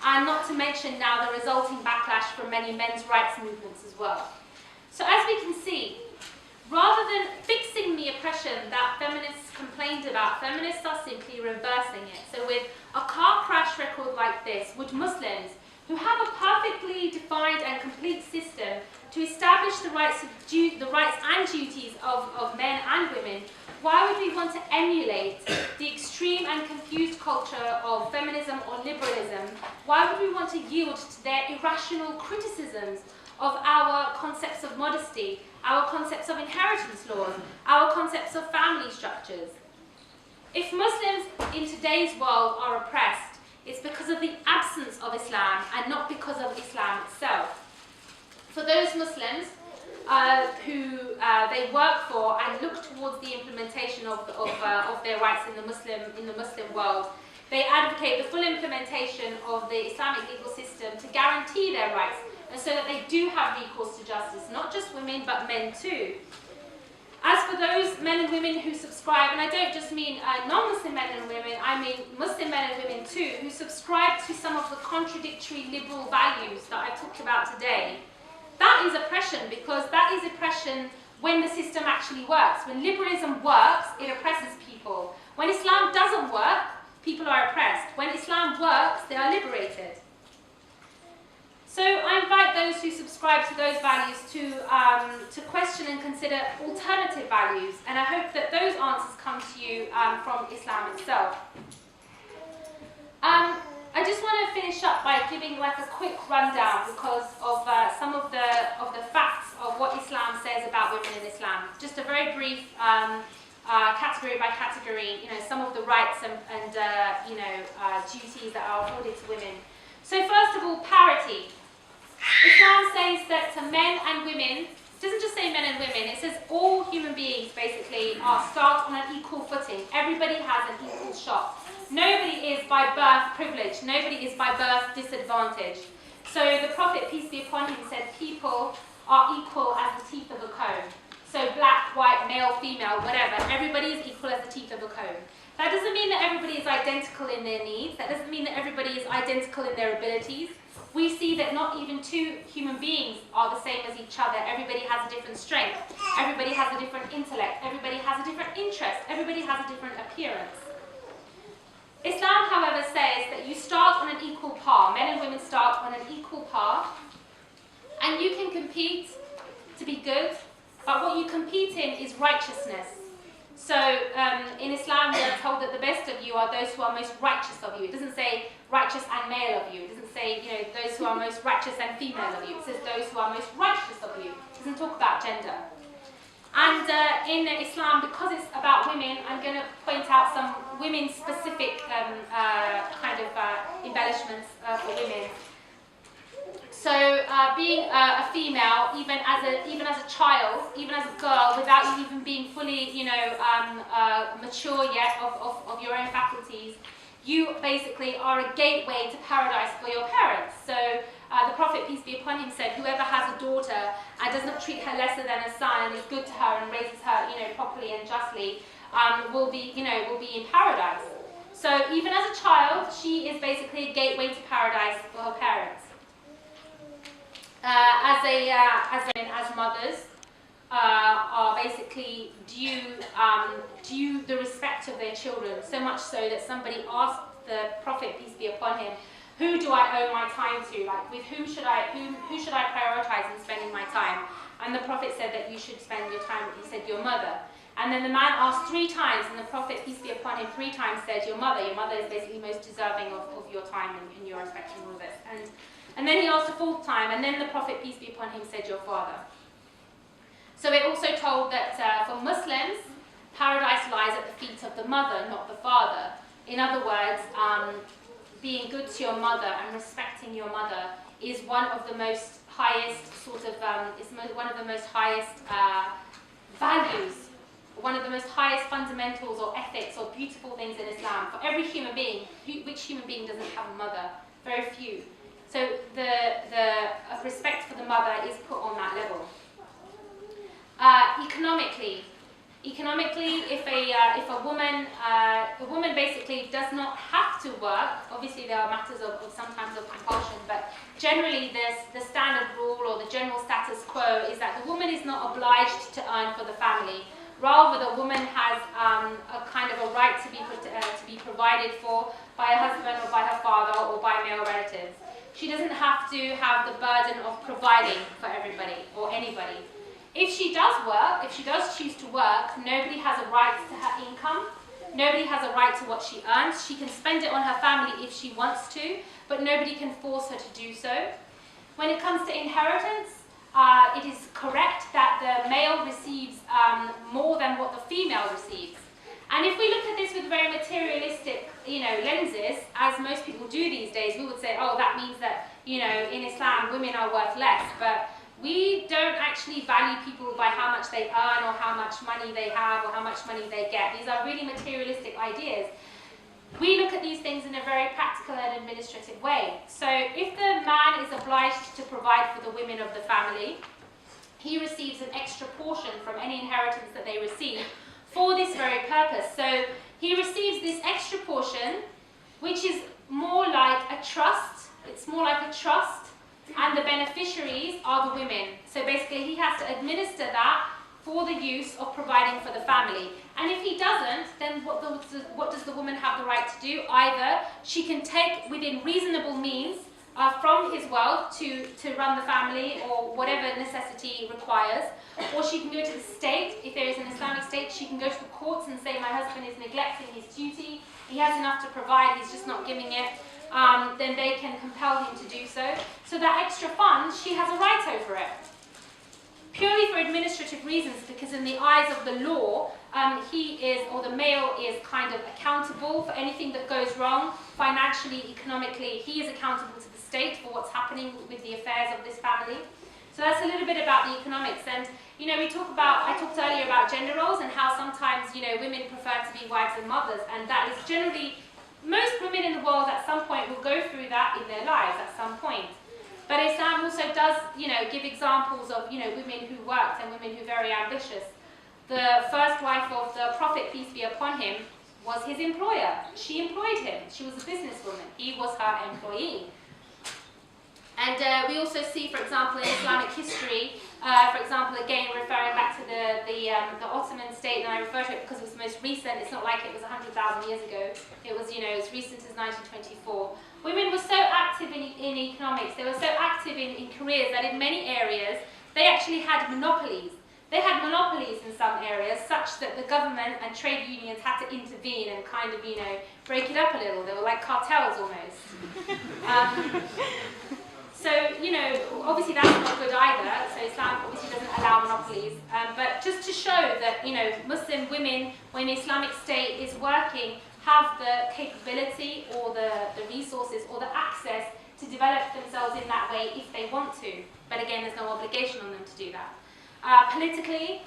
and not to mention now the resulting backlash from many men's rights movements as well. So as we can see, rather than fixing the oppression that feminists complained about, feminists are simply reversing it. So with a car crash record like this, would Muslims, who have a perfectly defined and complete system to establish the rights and duties of men and women, why would we want to emulate the extreme and confused culture of feminism or liberalism? Why would we want to yield to their irrational criticisms of our concepts of modesty, our concepts of inheritance laws, our concepts of family structures? If Muslims in today's world are oppressed, it's because of the absence of Islam and not because of Islam itself. For those Muslims who they work for and look towards the implementation of their rights in the Muslim world, they advocate the full implementation of the Islamic legal system to guarantee their rights, and so that they do have recourse to justice, not just women but men too. As for those men and women who subscribe, and I don't just mean non-Muslim men and women, I mean Muslim men and women too, who subscribe to some of the contradictory liberal values that I've talked about today, that is oppression, because that is oppression when the system actually works. When liberalism works, it oppresses people. When Islam doesn't work, people are oppressed. When Islam works, they are liberated. So I invite those who subscribe to those values to question and consider alternative values, and I hope that those answers come to you from Islam itself. I just want to finish up by giving like a quick rundown because of some of the facts of what Islam says about women in Islam. Just a very brief category by category, some of the rights and duties that are afforded to women. So first of all, parity. Islam says that to men and women, it doesn't just say men and women, it says all human beings basically start on an equal footing. Everybody has an equal shot. Nobody is by birth privileged, nobody is by birth disadvantaged. So the Prophet, peace be upon him, said people are equal as the teeth of a comb. So black, white, male, female, whatever, everybody is equal as the teeth of a comb. That doesn't mean that everybody is identical in their needs, that doesn't mean that everybody is identical in their abilities. we see that not even two human beings are the same as each other. Everybody has a different strength. Everybody has a different intellect. Everybody has a different interest. Everybody has a different appearance. Islam, however, says that you start on an equal par. Men and women start on an equal par. And you can compete to be good, but what you compete in is righteousness. So in Islam, we are told that the best of you are those who are most righteous of you. It doesn't say righteous and male of you. It doesn't say, those who are most righteous and female of you. It says those who are most righteous of you. It doesn't talk about gender. And in Islam, because it's about women, I'm going to point out some women-specific embellishments for women. So being a female, even as a child, even as a girl, without you even being fully, mature yet of your own faculties, you basically are a gateway to paradise for your parents. So the Prophet, peace be upon him, said, whoever has a daughter and does not treat her lesser than a son and is good to her and raises her, properly and justly, will be in paradise. So even as a child, she is basically a gateway to paradise for her parents. As mothers are basically due the respect of their children, so much so that somebody asked the Prophet, peace be upon him, who do I owe my time to? Like, with who should I prioritize in spending my time? And the Prophet said that you should spend your time with, he said, your mother. And then the man asked 3 times, and the Prophet, peace be upon him, 3 times said, your mother. Your mother is basically most deserving of your time and your respect and all this. And then he asked a 4th time, and then the Prophet, peace be upon him, said, your father. So it also told that for Muslims, paradise lies at the feet of the mother, not the father. In other words, being good to your mother and respecting your mother is one of the most highest one of the most highest values, one of the most highest fundamentals or ethics or beautiful things in Islam. For every human being, which human being doesn't have a mother? Very few. So the respect for the mother is put on that level. Economically, if a woman basically does not have to work, obviously there are matters of sometimes of compulsion, but generally the standard rule or the general status quo is that the woman is not obliged to earn for the family. Rather, the woman has a kind of a right to be provided for by her husband or by her father or by male relatives. She doesn't have to have the burden of providing for everybody or anybody. If she does work, if she does choose to work, nobody has a right to her income. Nobody has a right to what she earns. She can spend it on her family if she wants to, but nobody can force her to do so. When it comes to inheritance, it is correct that the male receives more than what the female receives. And if we look at this with very materialistic, lenses, as most people do these days, we would say, oh, that means that, in Islam, women are worth less. But we don't actually value people by how much they earn or how much money they have or how much money they get. These are really materialistic ideas. We look at these things in a very practical and administrative way. So if the man is obliged to provide for the women of the family, he receives an extra portion from any inheritance that they receive for this very purpose. So he receives this extra portion, which is more like a trust. It's more like a trust, and the beneficiaries are the women. So basically he has to administer that for the use of providing for the family. And if he doesn't, then what does the woman have the right to do? Either she can take within reasonable means from his wealth to run the family or whatever necessity requires, or she can go to the state. If there is an Islamic state, she can go to the courts and say, my husband is neglecting his duty, he has enough to provide, he's just not giving it. Then they can compel him to do so. So that extra fund, she has a right over it. Purely for administrative reasons, because in the eyes of the law, the male is kind of accountable for anything that goes wrong, financially, economically. He is accountable to the state for what's happening with the affairs of this family. So that's a little bit about the economics. And, I talked earlier about gender roles and how sometimes, women prefer to be wives and mothers, and that is generally, most women in the world at some point will go through that in their lives at some point. But Islam also does, give examples of, women who worked and women who are very ambitious. The first wife of the Prophet, peace be upon him, was his employer. She employed him. She was a businesswoman. He was her employee. And we also see, for example, in Islamic history, for example, again referring back to the Ottoman state, and I refer to it because it was the most recent. It's not like it was 100,000 years ago. It was, as recent as 1924. Women were so active in economics. They were so active in careers that in many areas they actually had monopolies. They had monopolies in some areas, such that the government and trade unions had to intervene and kind of, break it up a little. They were like cartels almost. So, obviously that's not good either. So Islam obviously doesn't allow monopolies. But just to show that, Muslim women, when the Islamic State is working, have the capability or the resources or the access to develop themselves in that way if they want to. But again, there's no obligation on them to do that. Politically,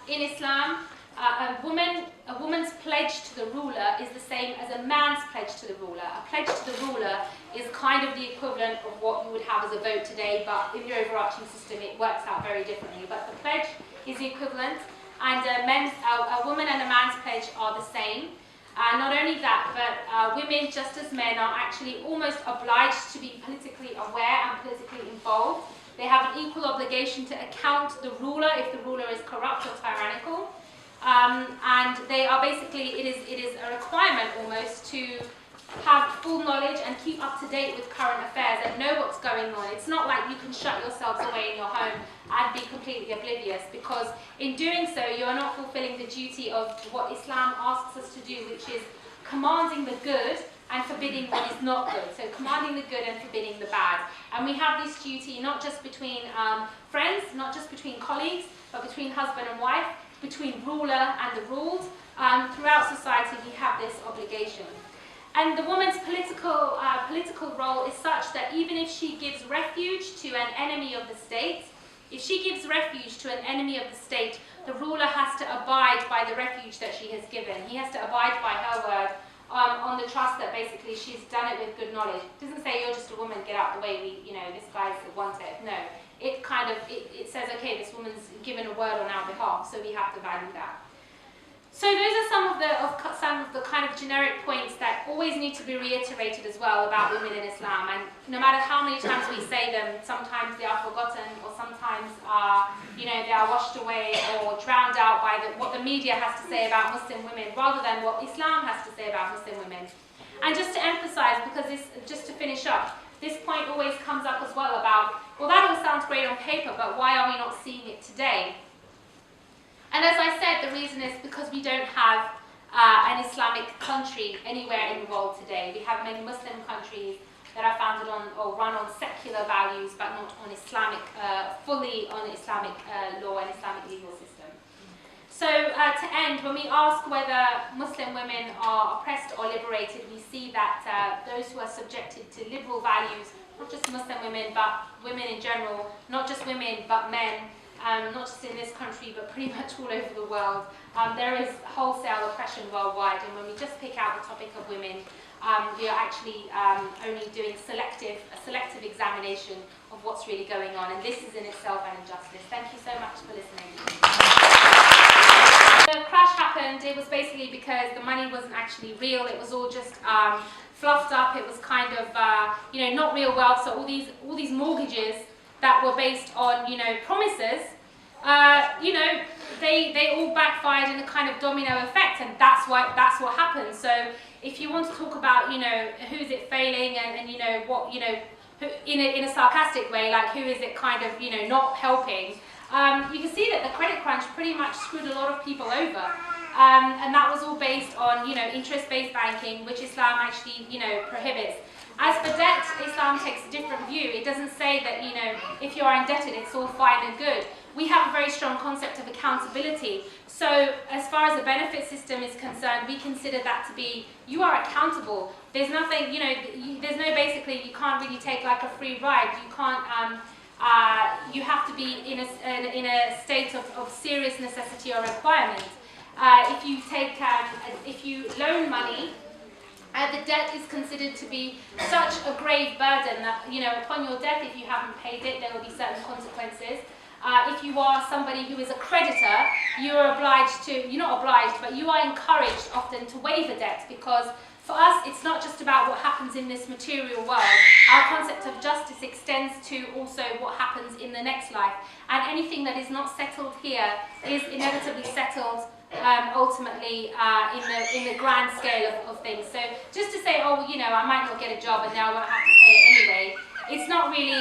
in Islam, a woman's pledge to the ruler is the same as a man's pledge to the ruler. A pledge to the ruler is kind of the equivalent of what you would have as a vote today, but in the overarching system it works out very differently. But the pledge is the equivalent, and a woman and a man's pledge are the same. Not only that, but women, just as men, are actually almost obliged to be politically aware and politically involved. They have an equal obligation to account the ruler if the ruler is corrupt or tyrannical. And they are basically, it is a requirement almost to have full knowledge and keep up to date with current affairs and know what's going on. It's not like you can shut yourselves away in your home and be completely oblivious, because in doing so you are not fulfilling the duty of what Islam asks us to do, which is commanding the good and forbidding what is not good. So commanding the good and forbidding the bad. And we have this duty not just between friends, not just between colleagues, but between husband and wife, between ruler and the ruled. Throughout society we have this obligation. And the woman's political role is such that even if she gives refuge to an enemy of the state, if she gives refuge to an enemy of the state, the ruler has to abide by the refuge that she has given. He has to abide by her word, on the trust that basically she's done it with good knowledge. It doesn't say you're just a woman, get out the way, this guy's wanted. No, it says, okay, this woman's given a word on our behalf, so we have to value that. So those are some of the kind of generic points that always need to be reiterated as well about women in Islam. And no matter how many times we say them, sometimes they are forgotten, or sometimes they are washed away or drowned out by what the media has to say about Muslim women, rather than what Islam has to say about Muslim women. And just to emphasize, because just to finish up, this point always comes up as well about, well, that all sounds great on paper, but why are we not seeing it today? And as I said, the reason is because we don't have an Islamic country anywhere in the world today. We have many Muslim countries that are founded on or run on secular values, but not on Islamic, fully on Islamic law and Islamic legal system. So to end, when we ask whether Muslim women are oppressed or liberated, we see that those who are subjected to liberal values, not just Muslim women, but women in general, not just women, but men, not just in this country, but pretty much all over the world. There is wholesale oppression worldwide, and when we just pick out the topic of women, we are actually only doing a selective examination of what's really going on, and this is in itself an injustice. Thank you so much for listening. The crash happened, it was basically because the money wasn't actually real, it was all just fluffed up, it was kind of, not real wealth, so all these mortgages that were based on, promises, they all backfired in a kind of domino effect, and that's what happened. So if you want to talk about, who's it failing, and what, in a sarcastic way, like who is it kind of, not helping, you can see that the credit crunch pretty much screwed a lot of people over. And that was all based on, interest-based banking, which Islam actually, prohibits. As for debt, Islam takes a different view. It doesn't say that, if you are indebted, it's all fine and good. We have a very strong concept of accountability. So as far as the benefit system is concerned, we consider that to be, you are accountable. There's nothing, there's no basically, you can't really take like a free ride. You can't, you have to be in a state of serious necessity or requirement. If you loan money, the debt is considered to be such a grave burden that, upon your death, if you haven't paid it, there will be certain consequences. If you are somebody who is a creditor, you're not obliged, but you are encouraged often to waive a debt, because For us, it's not just about what happens in this material world. Our concept of justice extends to also what happens in the next life. And anything that is not settled here is inevitably settled ultimately in the grand scale of things. So just to say, oh, you know, I might not get a job and now I won't have to pay it anyway, it's not really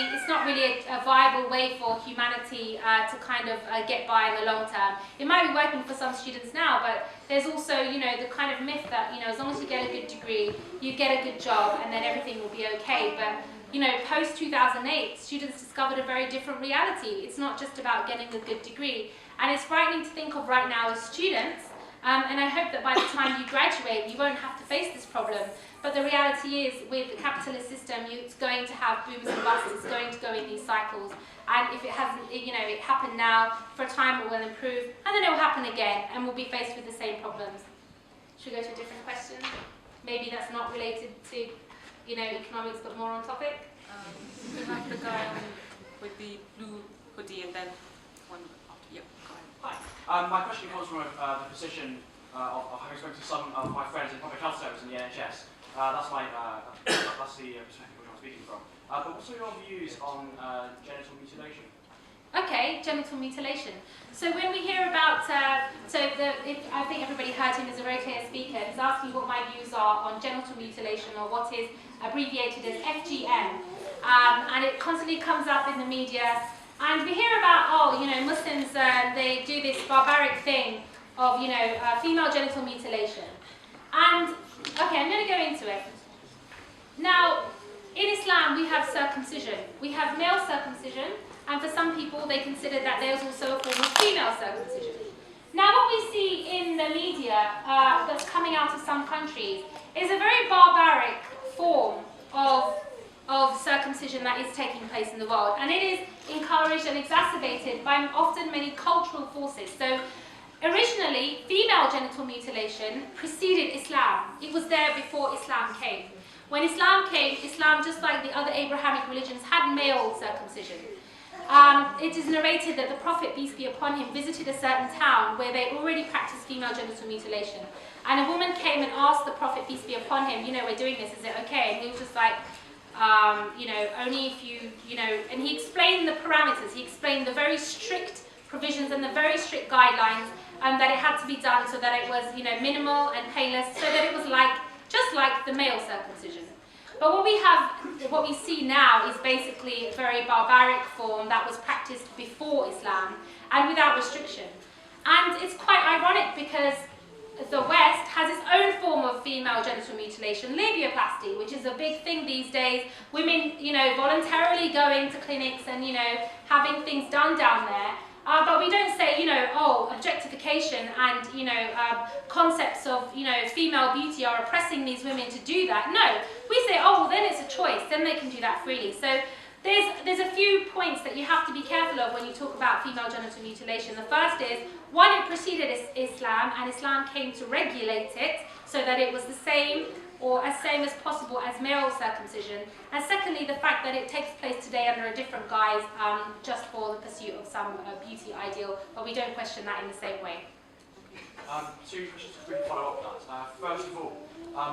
a viable way for humanity to kind of get by in the long term. It might be working for some students now, but there's also, you know, the kind of myth that, you know, as long as you get a good degree, you get a good job and then everything will be okay. But, you know, post-2008, students discovered a very different reality. It's not just about getting a good degree. And it's frightening to think of right now as students, and I hope that by the time you graduate, you won't have to face this problem. But the reality is, with the capitalist system, it's going to have booms and busts. It's going to go in these cycles. And if it hasn't, you know, it happened now, for a time it will improve, and then it will happen again, and we'll be faced with the same problems. Should we go to a different question? Maybe that's not related to, you know, economics, but more on topic? We have the guy with the blue hoodie, and then one after. Yep, go ahead. Hi. My question comes from the position of having spoken to some of my friends in public health service in the NHS. That's the perspective which I'm speaking from. But what are your views on genital mutilation? Okay, genital mutilation. So when we hear about, I think everybody heard him as a very clear speaker. He's asking what my views are on genital mutilation, or what is abbreviated as FGM. And it constantly comes up in the media. And we hear about, oh, you know, Muslims, they do this barbaric thing of, you know, female genital mutilation. And, okay, I'm going to go into it. Now, in Islam, we have circumcision. We have male circumcision, and for some people, they consider that there's also a form of female circumcision. Now, what we see in the media that's coming out of some countries is a very barbaric form of circumcision that is taking place in the world, and it is encouraged and exacerbated by often many cultural forces. So originally, female genital mutilation preceded Islam. It was there before Islam came. When Islam came, Islam, just like the other Abrahamic religions, had male circumcision. It is narrated that the Prophet, peace be upon him, visited a certain town where they already practiced female genital mutilation. And a woman came and asked the Prophet, peace be upon him, you know, we're doing this, is it okay? And he was just like, you know, only if you know, and he explained the parameters, he explained the very strict provisions and the very strict guidelines that it had to be done so that it was, you know, minimal and painless, so that it was like, just like the male circumcision. But what we see now is basically a very barbaric form that was practiced before Islam and without restriction. And it's quite ironic because the West has its own form of female genital mutilation, labiaplasty, which is a big thing these days. Women, you know, voluntarily going to clinics and, you know, having things done down there. But we don't say, you know, oh, objectification and, you know, concepts of, you know, female beauty are oppressing these women to do that. No, we say, oh, well, then it's a choice, then they can do that freely. So there's a few points that you have to be careful of when you talk about female genital mutilation. The first is, one, it preceded Islam, and Islam came to regulate it so that it was the same or as same as possible as male circumcision. And secondly, the fact that it takes place today under a different guise, just for the pursuit of some beauty ideal, but we don't question that in the same way. Two questions to quickly follow up that. First of all,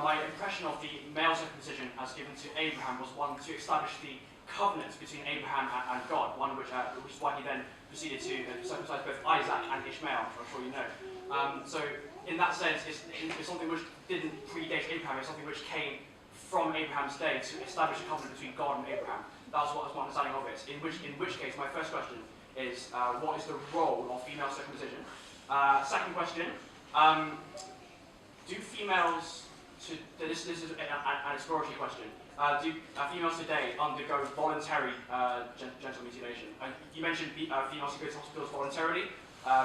my impression of the male circumcision as given to Abraham was one to establish the covenant between Abraham and God, one which is why he then proceeded to circumcise both Isaac and Ishmael, which I'm sure you know. So in that sense, it's something which didn't predate Abraham, it's something which came from Abraham's day to establish a covenant between God and Abraham. That's what was my understanding of it. In which case, my first question is, what is the role of female circumcision? Second question, do females, this is an exploratory question, do females today undergo voluntary genital mutilation? You mentioned females who go to hospitals voluntarily,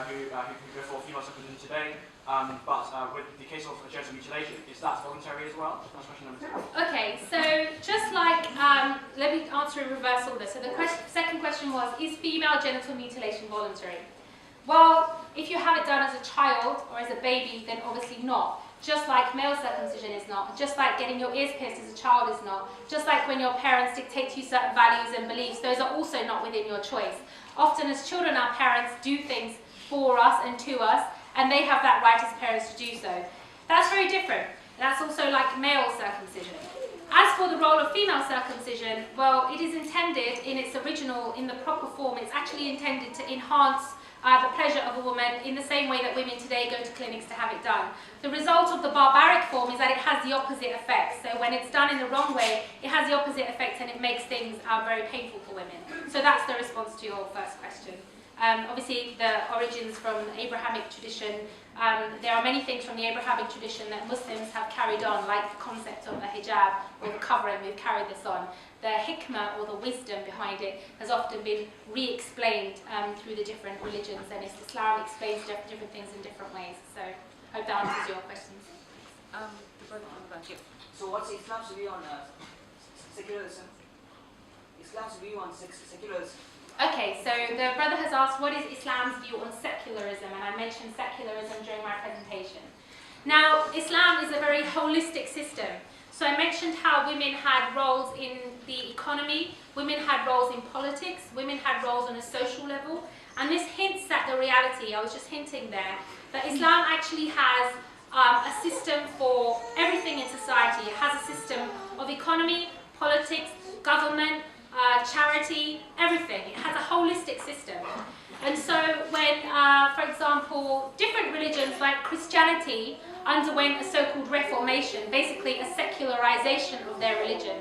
who go for female circumcision today, but with the case of genital mutilation, is that voluntary as well? That's question number 2. Okay, so just like, let me answer in reverse order. So the second question was, is female genital mutilation voluntary? Well, if you have it done as a child or as a baby, then obviously not. Just like male circumcision is not. Just like getting your ears pierced as a child is not. Just like when your parents dictate to you certain values and beliefs, those are also not within your choice. Often as children, our parents do things for us and to us, and they have that right as parents to do so. That's very different. That's also like male circumcision. As for the role of female circumcision, well, it is intended in its original, in the proper form, it's actually intended to enhance the pleasure of a woman in the same way that women today go to clinics to have it done. The result of the barbaric form is that it has the opposite effect. So when it's done in the wrong way, it has the opposite effect and it makes things very painful for women. So that's the response to your first question. Obviously, the origins from the Abrahamic tradition, there are many things from the Abrahamic tradition that Muslims have carried on, like the concept of the hijab or the covering. We've carried this on. The hikmah or the wisdom behind it has often been re-explained through the different religions, and Islam explains different things in different ways. So I hope that answers your questions. The brother on the back, yeah. So what's Islam's view on secularism? Islam's view on secularism? Okay, so the brother has asked, what is Islam's view on secularism? And I mentioned secularism during my presentation. Now, Islam is a very holistic system. So I mentioned how women had roles in the economy, women had roles in politics, women had roles on a social level, and this hints at the reality, I was just hinting there, that Islam actually has a system for everything in society. It has a system of economy, politics, government, charity, everything. It has a holistic system. And so when, for example, different religions like Christianity underwent a so-called reformation, basically a secularization of their religion,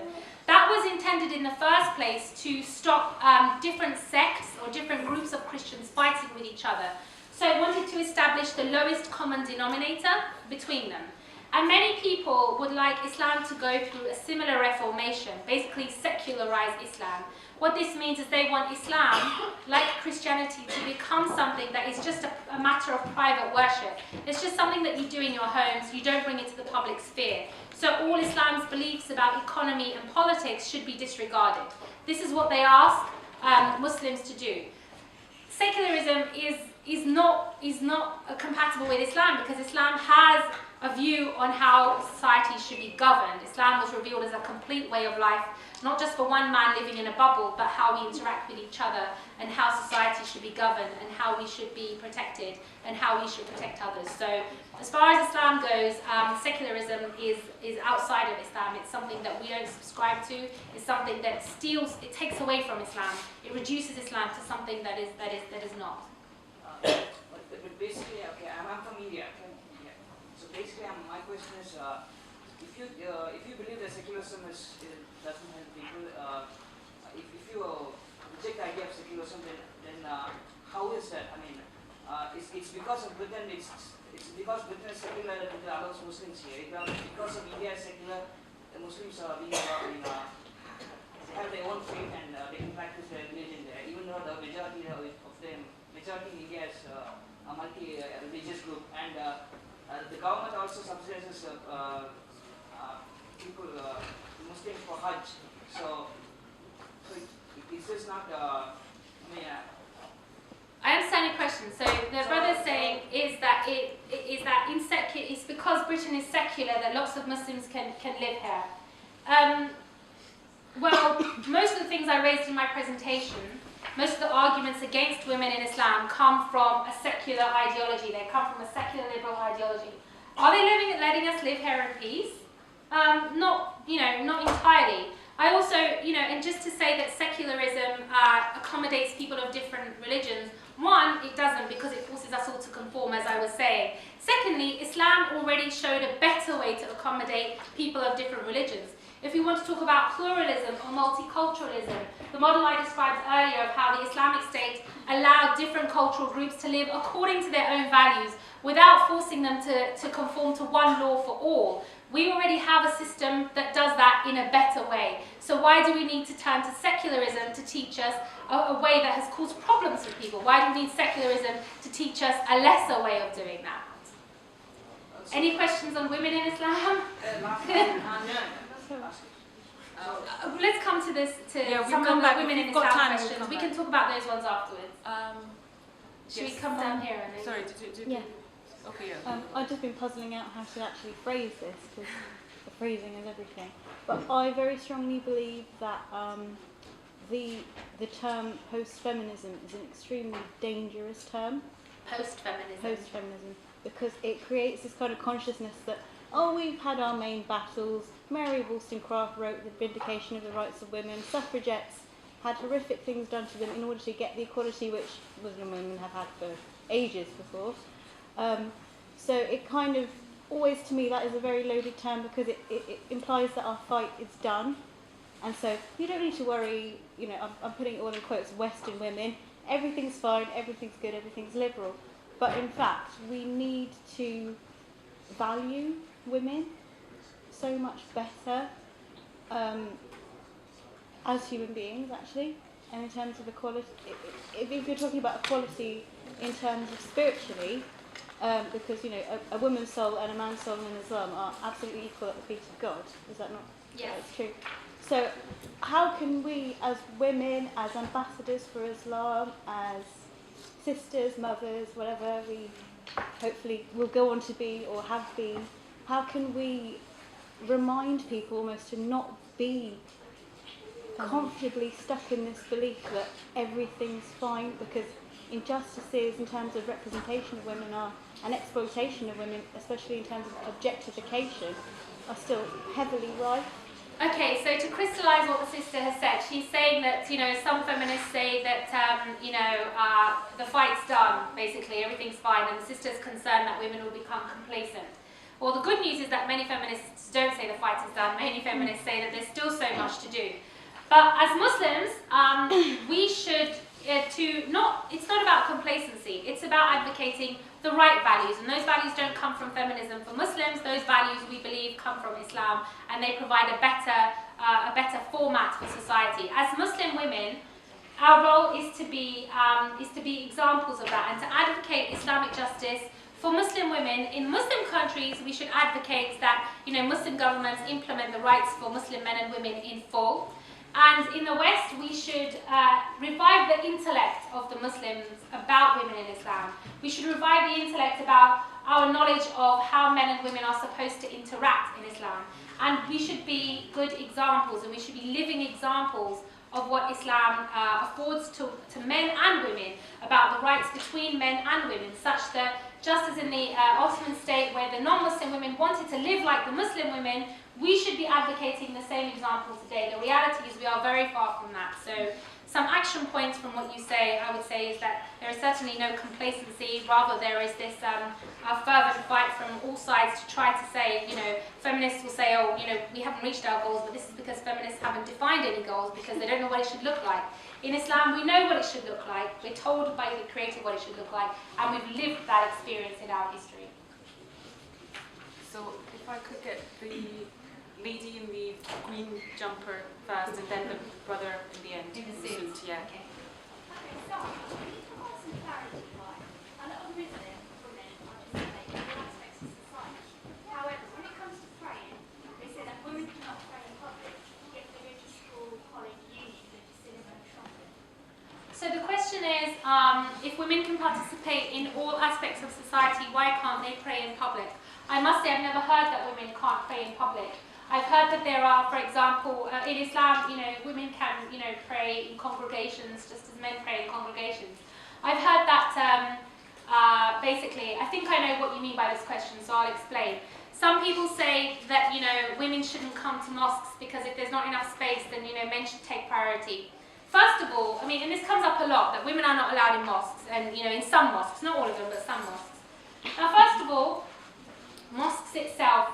that was intended in the first place to stop different sects or different groups of Christians fighting with each other. So it wanted to establish the lowest common denominator between them. And many people would like Islam to go through a similar reformation, basically secularize Islam. What this means is they want Islam, like Christianity, to become something that is just a matter of private worship. It's just something that you do in your homes, you don't bring it to the public sphere. So all Islam's beliefs about economy and politics should be disregarded. This is what they ask Muslims to do. Secularism is not compatible with Islam, because Islam has a view on how society should be governed. Islam was revealed as a complete way of life, not just for one man living in a bubble, but how we interact with each other and how society should be governed and how we should be protected and how we should protect others. So as far as Islam goes, secularism is outside of Islam. It's something that we don't subscribe to. It's something that steals, it takes away from Islam. It reduces Islam to something that is not. But basically, okay, I'm from India. So basically, my question is, if you believe that secularism doesn't help people, if you reject the idea of secularism, then how is that? I mean, it's because of Britain. It's because Britain is secular that it allows Muslims here. Because of India is secular, the Muslims are being they have their own faith and they can practice their religion there. Even though the majority in India is a multi-religious group, and the government also subsidizes people, Muslims for Hajj. So is this not? I understand your question. So the brother's saying is that it's because Britain is secular that lots of Muslims can live here. Well, most of the things I raised in my presentation, most of the arguments against women in Islam come from a secular ideology. They come from a secular liberal ideology. Are they letting us live here in peace? Not entirely. I also, and just to say that secularism accommodates people of different religions, one, it doesn't, because it forces us all to conform, as I was saying. Secondly, Islam already showed a better way to accommodate people of different religions. If we want to talk about pluralism or multiculturalism, the model I described earlier of how the Islamic State allowed different cultural groups to live according to their own values without forcing them to conform to one law for all. We already have a system that does that in a better way. So why do we need to turn to secularism to teach us a way that has caused problems for people? Why do we need secularism to teach us a lesser way of doing that? Any questions on women in Islam? Let's come to this, some of the women in Islam questions. We can talk about those ones afterwards. Should we come down here and then? Sorry, Yeah. Okay, yeah. I've just been puzzling out how to actually phrase this, because the phrasing is everything. But I very strongly believe that the term post-feminism is an extremely dangerous term. Post-feminism. Post-feminism, because it creates this kind of consciousness that oh, we've had our main battles. Mary Wollstonecraft wrote The Vindication of the Rights of Women. Suffragettes had horrific things done to them in order to get the equality which Muslim women have had for ages before. So it kind of, always to me, that is a very loaded term because it implies that our fight is done. And so you don't need to worry, you know, I'm putting it all in quotes, Western women, everything's fine, everything's good, everything's liberal. But in fact, we need to value women so much better as human beings, actually, and in terms of equality. If you're talking about equality in terms of spiritually, because, you know, a woman's soul and a man's soul in Islam are absolutely equal at the feet of God. Is that not? Yes. That's true. So how can we, as women, as ambassadors for Islam, as sisters, mothers, whatever we hopefully will go on to be or have been, how can we remind people almost to not be comfortably stuck in this belief that everything's fine, because injustices in terms of representation of women are, and exploitation of women, especially in terms of objectification, are still heavily rife. Okay, so to crystallise what the sister has said, she's saying that, you know, some feminists say that, the fight's done, basically, everything's fine, and the sister's concerned that women will become complacent. Well, the good news is that many feminists don't say the fight is done. Many feminists say that there's still so much to do. But as Muslims, we should, it's not about complacency, it's about advocating the right values, and those values don't come from feminism for Muslims. Those values, we believe, come from Islam, and they provide a better format for society. As Muslim women, our role is to be examples of that, and to advocate Islamic justice for Muslim women. In Muslim countries, we should advocate that, you know, Muslim governments implement the rights for Muslim men and women in full. And in the West, we should revive the intellect of the Muslims about women in Islam. We should revive the intellect about our knowledge of how men and women are supposed to interact in Islam. And we should be good examples, and we should be living examples of what Islam affords to men and women about the rights between men and women, such that just as in the Ottoman state where the non-Muslim women wanted to live like the Muslim women, we should be advocating the same example today. The reality is we are very far from that. So some action points from what you say, I would say, is that there is certainly no complacency. Rather, there is this fervent fight from all sides to try to say, you know, feminists will say, oh, you know, we haven't reached our goals, but this is because feminists haven't defined any goals because they don't know what it should look like. In Islam, we know what it should look like. We're told by the Creator what it should look like, and we've lived that experience in our history. So if I could get the lady in the green jumper first, and then the brother in the end. In the suit, yeah. Okay. So, can you provide some clarity, right? A lot of Muslim women are Islamic in all aspects of society. However, when it comes to praying, they say that women cannot pray in public, yet they go to school, college, uni, they just sit in their trumpet. So the question is, if women can participate in all aspects of society, why can't they pray in public? I must say I've never heard that women can't pray in public. I've heard that there are, for example, in Islam, you know, women can, you know, pray in congregations just as men pray in congregations. I've heard that, basically, I think I know what you mean by this question, so I'll explain. Some people say that, you know, women shouldn't come to mosques because if there's not enough space, then, you know, men should take priority. First of all, I mean, and this comes up a lot, that women are not allowed in mosques, and, you know, in some mosques, not all of them, but some mosques. Now, first of all, mosques itself,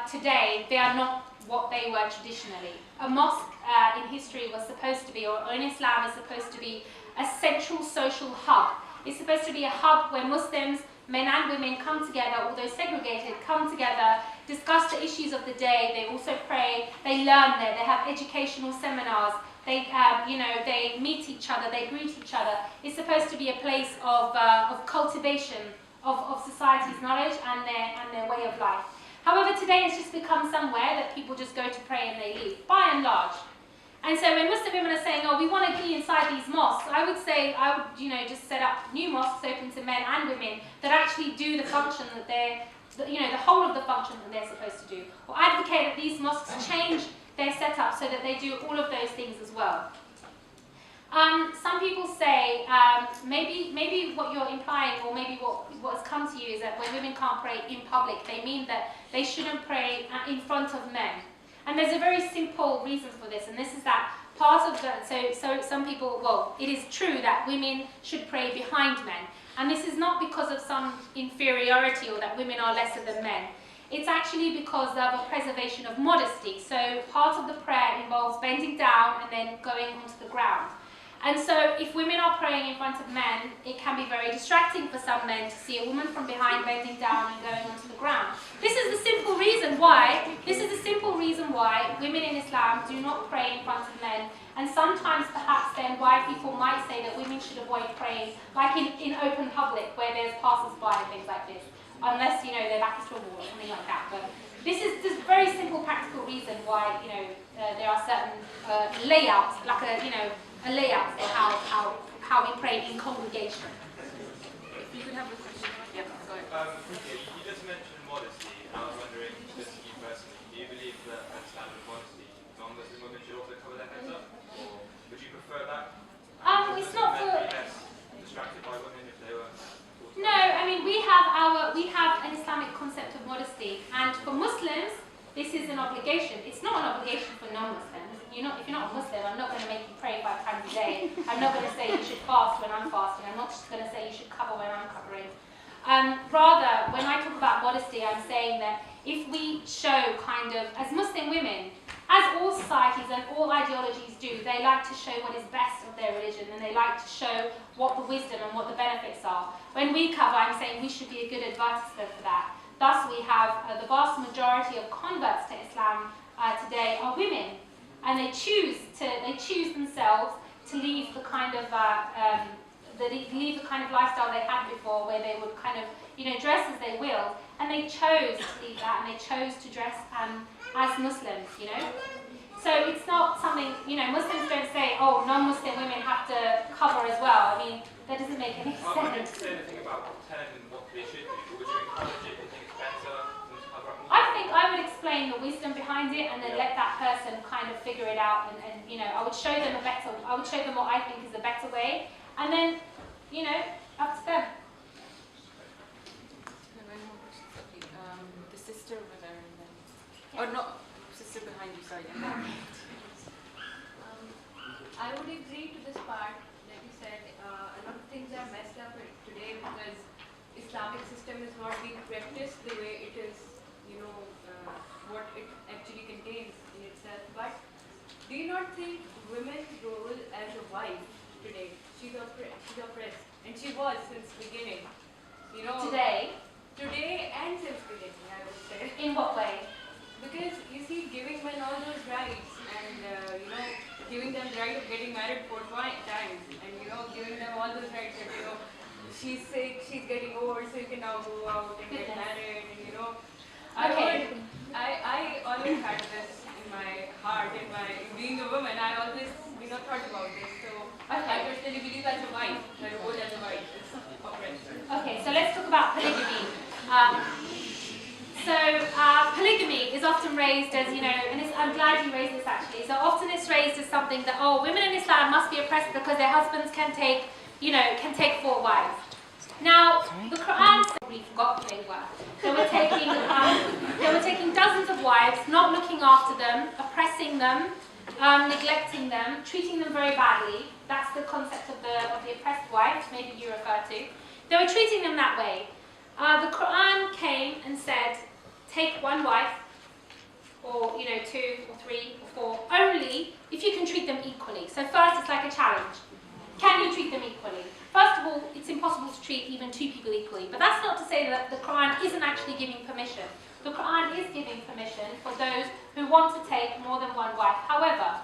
today, they are not what they were traditionally. A mosque in history was supposed to be, or in Islam is supposed to be, a central social hub. It's supposed to be a hub where Muslims, men and women, come together, although segregated, come together, discuss the issues of the day. They also pray, they learn there, they have educational seminars, they, they meet each other, they greet each other. It's supposed to be a place of cultivation of society's knowledge and their way of life. However, today it's just become somewhere that people just go to pray and they leave, by and large. And so when Muslim women are saying, oh, we want to be inside these mosques, I would say, I would, you know, just set up new mosques open to men and women that actually do the function that they're, you know, the whole of the function that they're supposed to do. Or advocate that these mosques change their setup so that they do all of those things as well. Some people say, maybe what you're implying, or maybe what has come to you is that when women can't pray in public, they mean that they shouldn't pray in front of men. And there's a very simple reason for this, and this is that part of the, so some people, well, it is true that women should pray behind men. And this is not because of some inferiority or that women are lesser than men. It's actually because of a preservation of modesty. So part of the prayer involves bending down and then going onto the ground. And so if women are praying in front of men, it can be very distracting for some men to see a woman from behind bending down and going onto the ground. This is the simple reason why women in Islam do not pray in front of men. And sometimes perhaps then why people might say that women should avoid praying, like in open public where there's passers-by and things like this. Unless, their back is to a wall or something like that. But this is just a very simple practical reason why, there are certain layouts, like a layout for how we pray in congregation. If you could have a question. Yeah, go ahead. You just mentioned modesty, and I was wondering, just you personally, do you believe that a standard of modesty, non-Muslim women should also cover their heads up? Or would you prefer that? It's not for... Be less distracted by women if they were... No, I mean, we have an Islamic concept of modesty, and for Muslims, this is an obligation. It's not an obligation for non-Muslims. If you're not a Muslim, I'm not going to make you pray 5 times a day. I'm not going to say you should fast when I'm fasting. I'm not just going to say you should cover when I'm covering. Rather, when I talk about modesty, I'm saying that if we show as Muslim women, as all societies and all ideologies do, they like to show what is best of their religion, and they like to show what the wisdom and what the benefits are. When we cover, I'm saying we should be a good advertisement for that. Thus, we have the vast majority of converts to Islam today are women, and they choose themselves to leave the kind of lifestyle they had before, where they would dress as they will, and they chose to leave that, and they chose to dress as Muslims, So it's not something, Muslims don't say, oh, non-Muslim women have to cover as well. I mean, that doesn't make any sense. I didn't say anything about telling them what they should do, but would you encourage it? Do you think it's better than to cover up more? I think I would explain the wisdom behind it, and then let that person figure it out, and I would show them what I think is a better way, and then, up to them. The sister over there, and then... Or no, sister behind you, sorry. I would agree to this part that you said. A lot of things are messed up today because Islamic system is not being practiced the way it is, what it actually contains in itself. But do you not think women's role as a wife today, she's oppressed, and she was since beginning, Today and since beginning, I would say. In what way? Because you see, giving men all those rights and giving them the right of getting married 4 times, and giving them all those rights that she's sick, she's getting old, so you can now go out and get married, and I always had this in my heart, in being a woman. I always thought about this. So I personally believe as a wife, my role as a wife is oppressed. Okay, so let's talk about polygamy. Polygamy is often raised as, and I'm glad you raised this actually. So often it's raised as something that, women in Islam must be oppressed because their husbands can take 4 wives. Now, the Quran said, we forgot who they were. They were taking dozens of wives, not looking after them, oppressing them, neglecting them, treating them very badly. That's the concept of the oppressed wife, maybe you refer to. They were treating them that way. The Quran came and said, take 1 wife, or 2 or 3 or 4, only if you can treat them equally. So first it's like a challenge. Can you treat them equally? First of all, it's impossible to treat even 2 people equally. But that's not to say that the Quran isn't actually giving permission. The Quran is giving permission for those who want to take more than 1 wife. However,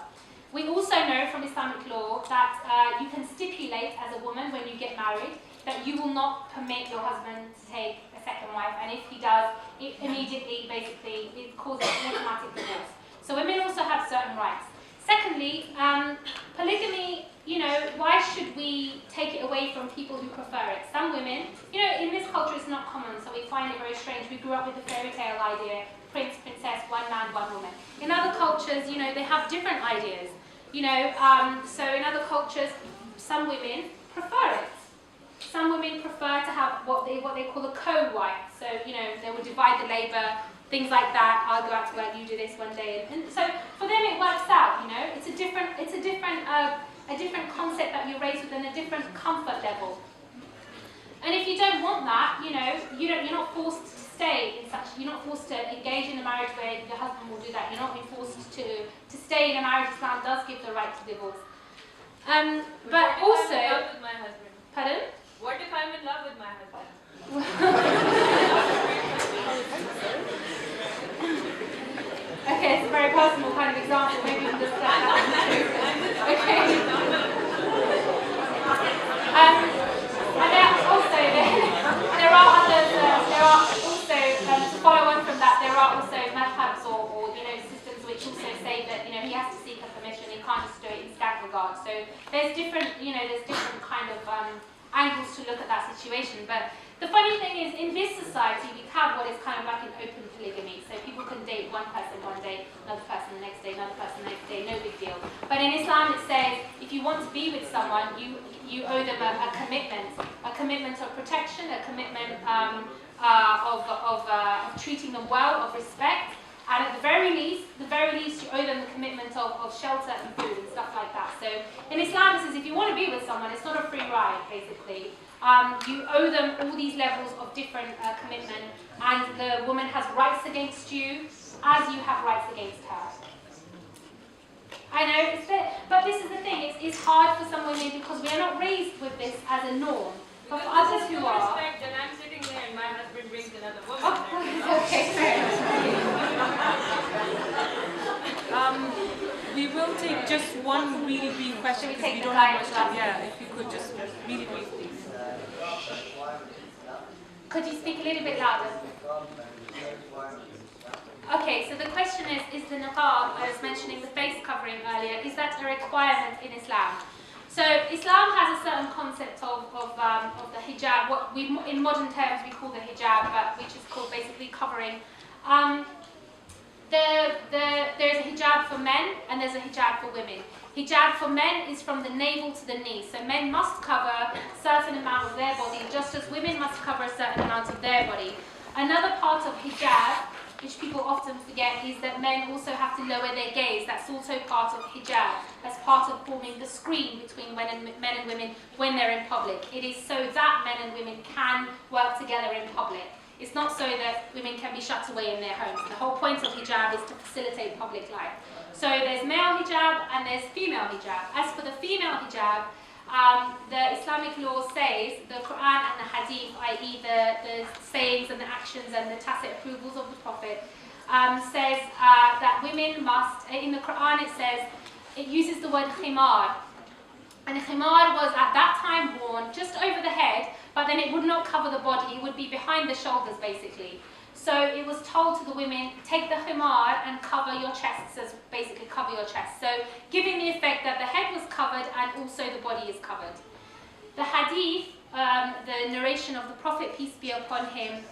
we also know from Islamic law that you can stipulate as a woman when you get married that you will not permit your husband to take a 2nd wife, and if he does, it immediately, basically, it causes automatic divorce. So women also have certain rights. Secondly, polygamy, why should we take it away from people who prefer it? Some women, in this culture it's not common, so we find it very strange. We grew up with the fairy tale idea, prince, princess, 1 man, 1 woman. In other cultures, they have different ideas. You know, so in other cultures, some women prefer it. Some women prefer to have what they call a co-wife. So, you know, they will divide the labour, things like that. I'll go out to work, you do this one day, and so for them it works out. You know, it's a different concept that you're raised with and a different comfort level. And if you don't want that, you know, you're not forced to stay in such. You're not forced to engage in a marriage where your husband will do that. You're not being forced to stay in a marriage. Islam does give the right to divorce. But also, I'm in love with my husband? Pardon? What if I'm in love with my husband? Okay, it's a very personal kind of example. Maybe you can just that one too. Okay. And there are others. There are also to follow on from that. There are also madhabs or you know systems which also say that you know he has to seek her permission. He can't just do it in scant regard. So there's different kind of angles to look at that situation. But the funny thing is, in this society, we have what is kind of like an open polygamy. So people can date one person one day, another person the next day, another person the next day, no big deal. But in Islam, it says if you want to be with someone, you owe them a commitment of protection, a commitment of treating them well, of respect. And at the very least, you owe them the commitment of shelter and food and stuff like that. So in Islam, it says if you want to be with someone, it's not a free ride, basically. You owe them all these levels of different commitment, and the woman has rights against you as you have rights against her. I know, but this is the thing, it's hard for some women because we are not raised with this as a norm. But for others who are... respect, then I'm sitting there and my husband brings another woman. Oh, okay, fair enough. We will take just one really brief question because we don't have much time. Yeah, if you could just really brief, please. Could you speak a little bit louder? Okay, so the question is the niqab, I was mentioning the face covering earlier, is that a requirement in Islam? So Islam has a certain concept of the hijab, what we in modern terms we call the hijab, but which is called basically covering. There's a hijab for men and there's a hijab for women. Hijab for men is from the navel to the knee, so men must cover a certain amount of their body, just as women must cover a certain amount of their body. Another part of hijab, which people often forget, is that men also have to lower their gaze. That's also part of hijab, as part of forming the screen between men and women when they're in public. It is so that men and women can work together in public. It's not so that women can be shut away in their homes. The whole point of hijab is to facilitate public life. So there's male hijab and there's female hijab. As for the female hijab, the Islamic law says, the Quran and the Hadith, i.e. the sayings and the actions and the tacit approvals of the Prophet, says that women must, in the Quran it says, it uses the word khimar. And the khimar was at that time worn just over the head, but then it would not cover the body, it would be behind the shoulders basically. So it was told to the women, take the khimar and cover your chests, as basically cover your chest. So giving the effect that the head was covered and also the body is covered. The hadith, the narration of the Prophet, peace be upon him,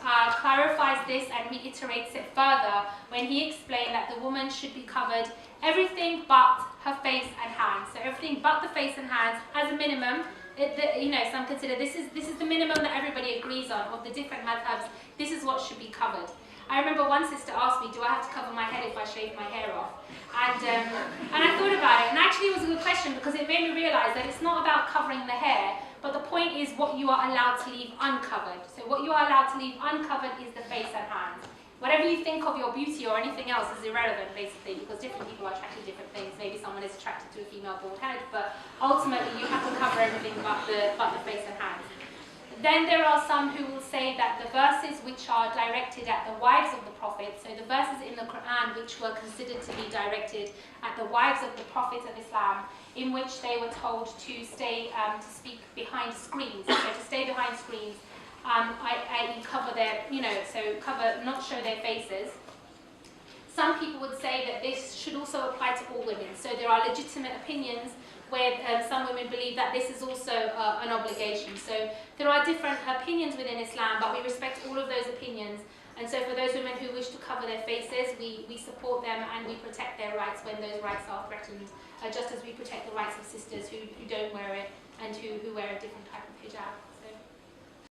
clarifies this and reiterates it further when he explained that the woman should be covered everything but her face and hands. So everything but the face and hands as a minimum. Some consider this is the minimum that everybody agrees on of the different madhabs. This is what should be covered. I remember one sister asked me, do I have to cover my head if I shave my hair off? And I thought about it, and actually it was a good question because it made me realise that it's not about covering the hair, but the point is what you are allowed to leave uncovered. So what you are allowed to leave uncovered is the face and hands. Whatever you think of your beauty or anything else is irrelevant, basically, because different people are attracted to different things. Maybe someone is attracted to a female bald head, but ultimately you have to cover everything but the face and hands. Then there are some who will say that the verses which are directed at the wives of the Prophet, so the verses in the Quran which were considered to be directed at the wives of the Prophet of Islam, in which they were told to stay, to speak behind screens, so to stay behind screens, i.e. cover their, not show their faces. Some people would say that this should also apply to all women. So there are legitimate opinions where some women believe that this is also an obligation. So there are different opinions within Islam, but we respect all of those opinions. And so for those women who wish to cover their faces, we support them and we protect their rights when those rights are threatened, just as we protect the rights of sisters who don't wear it and who wear a different type of hijab.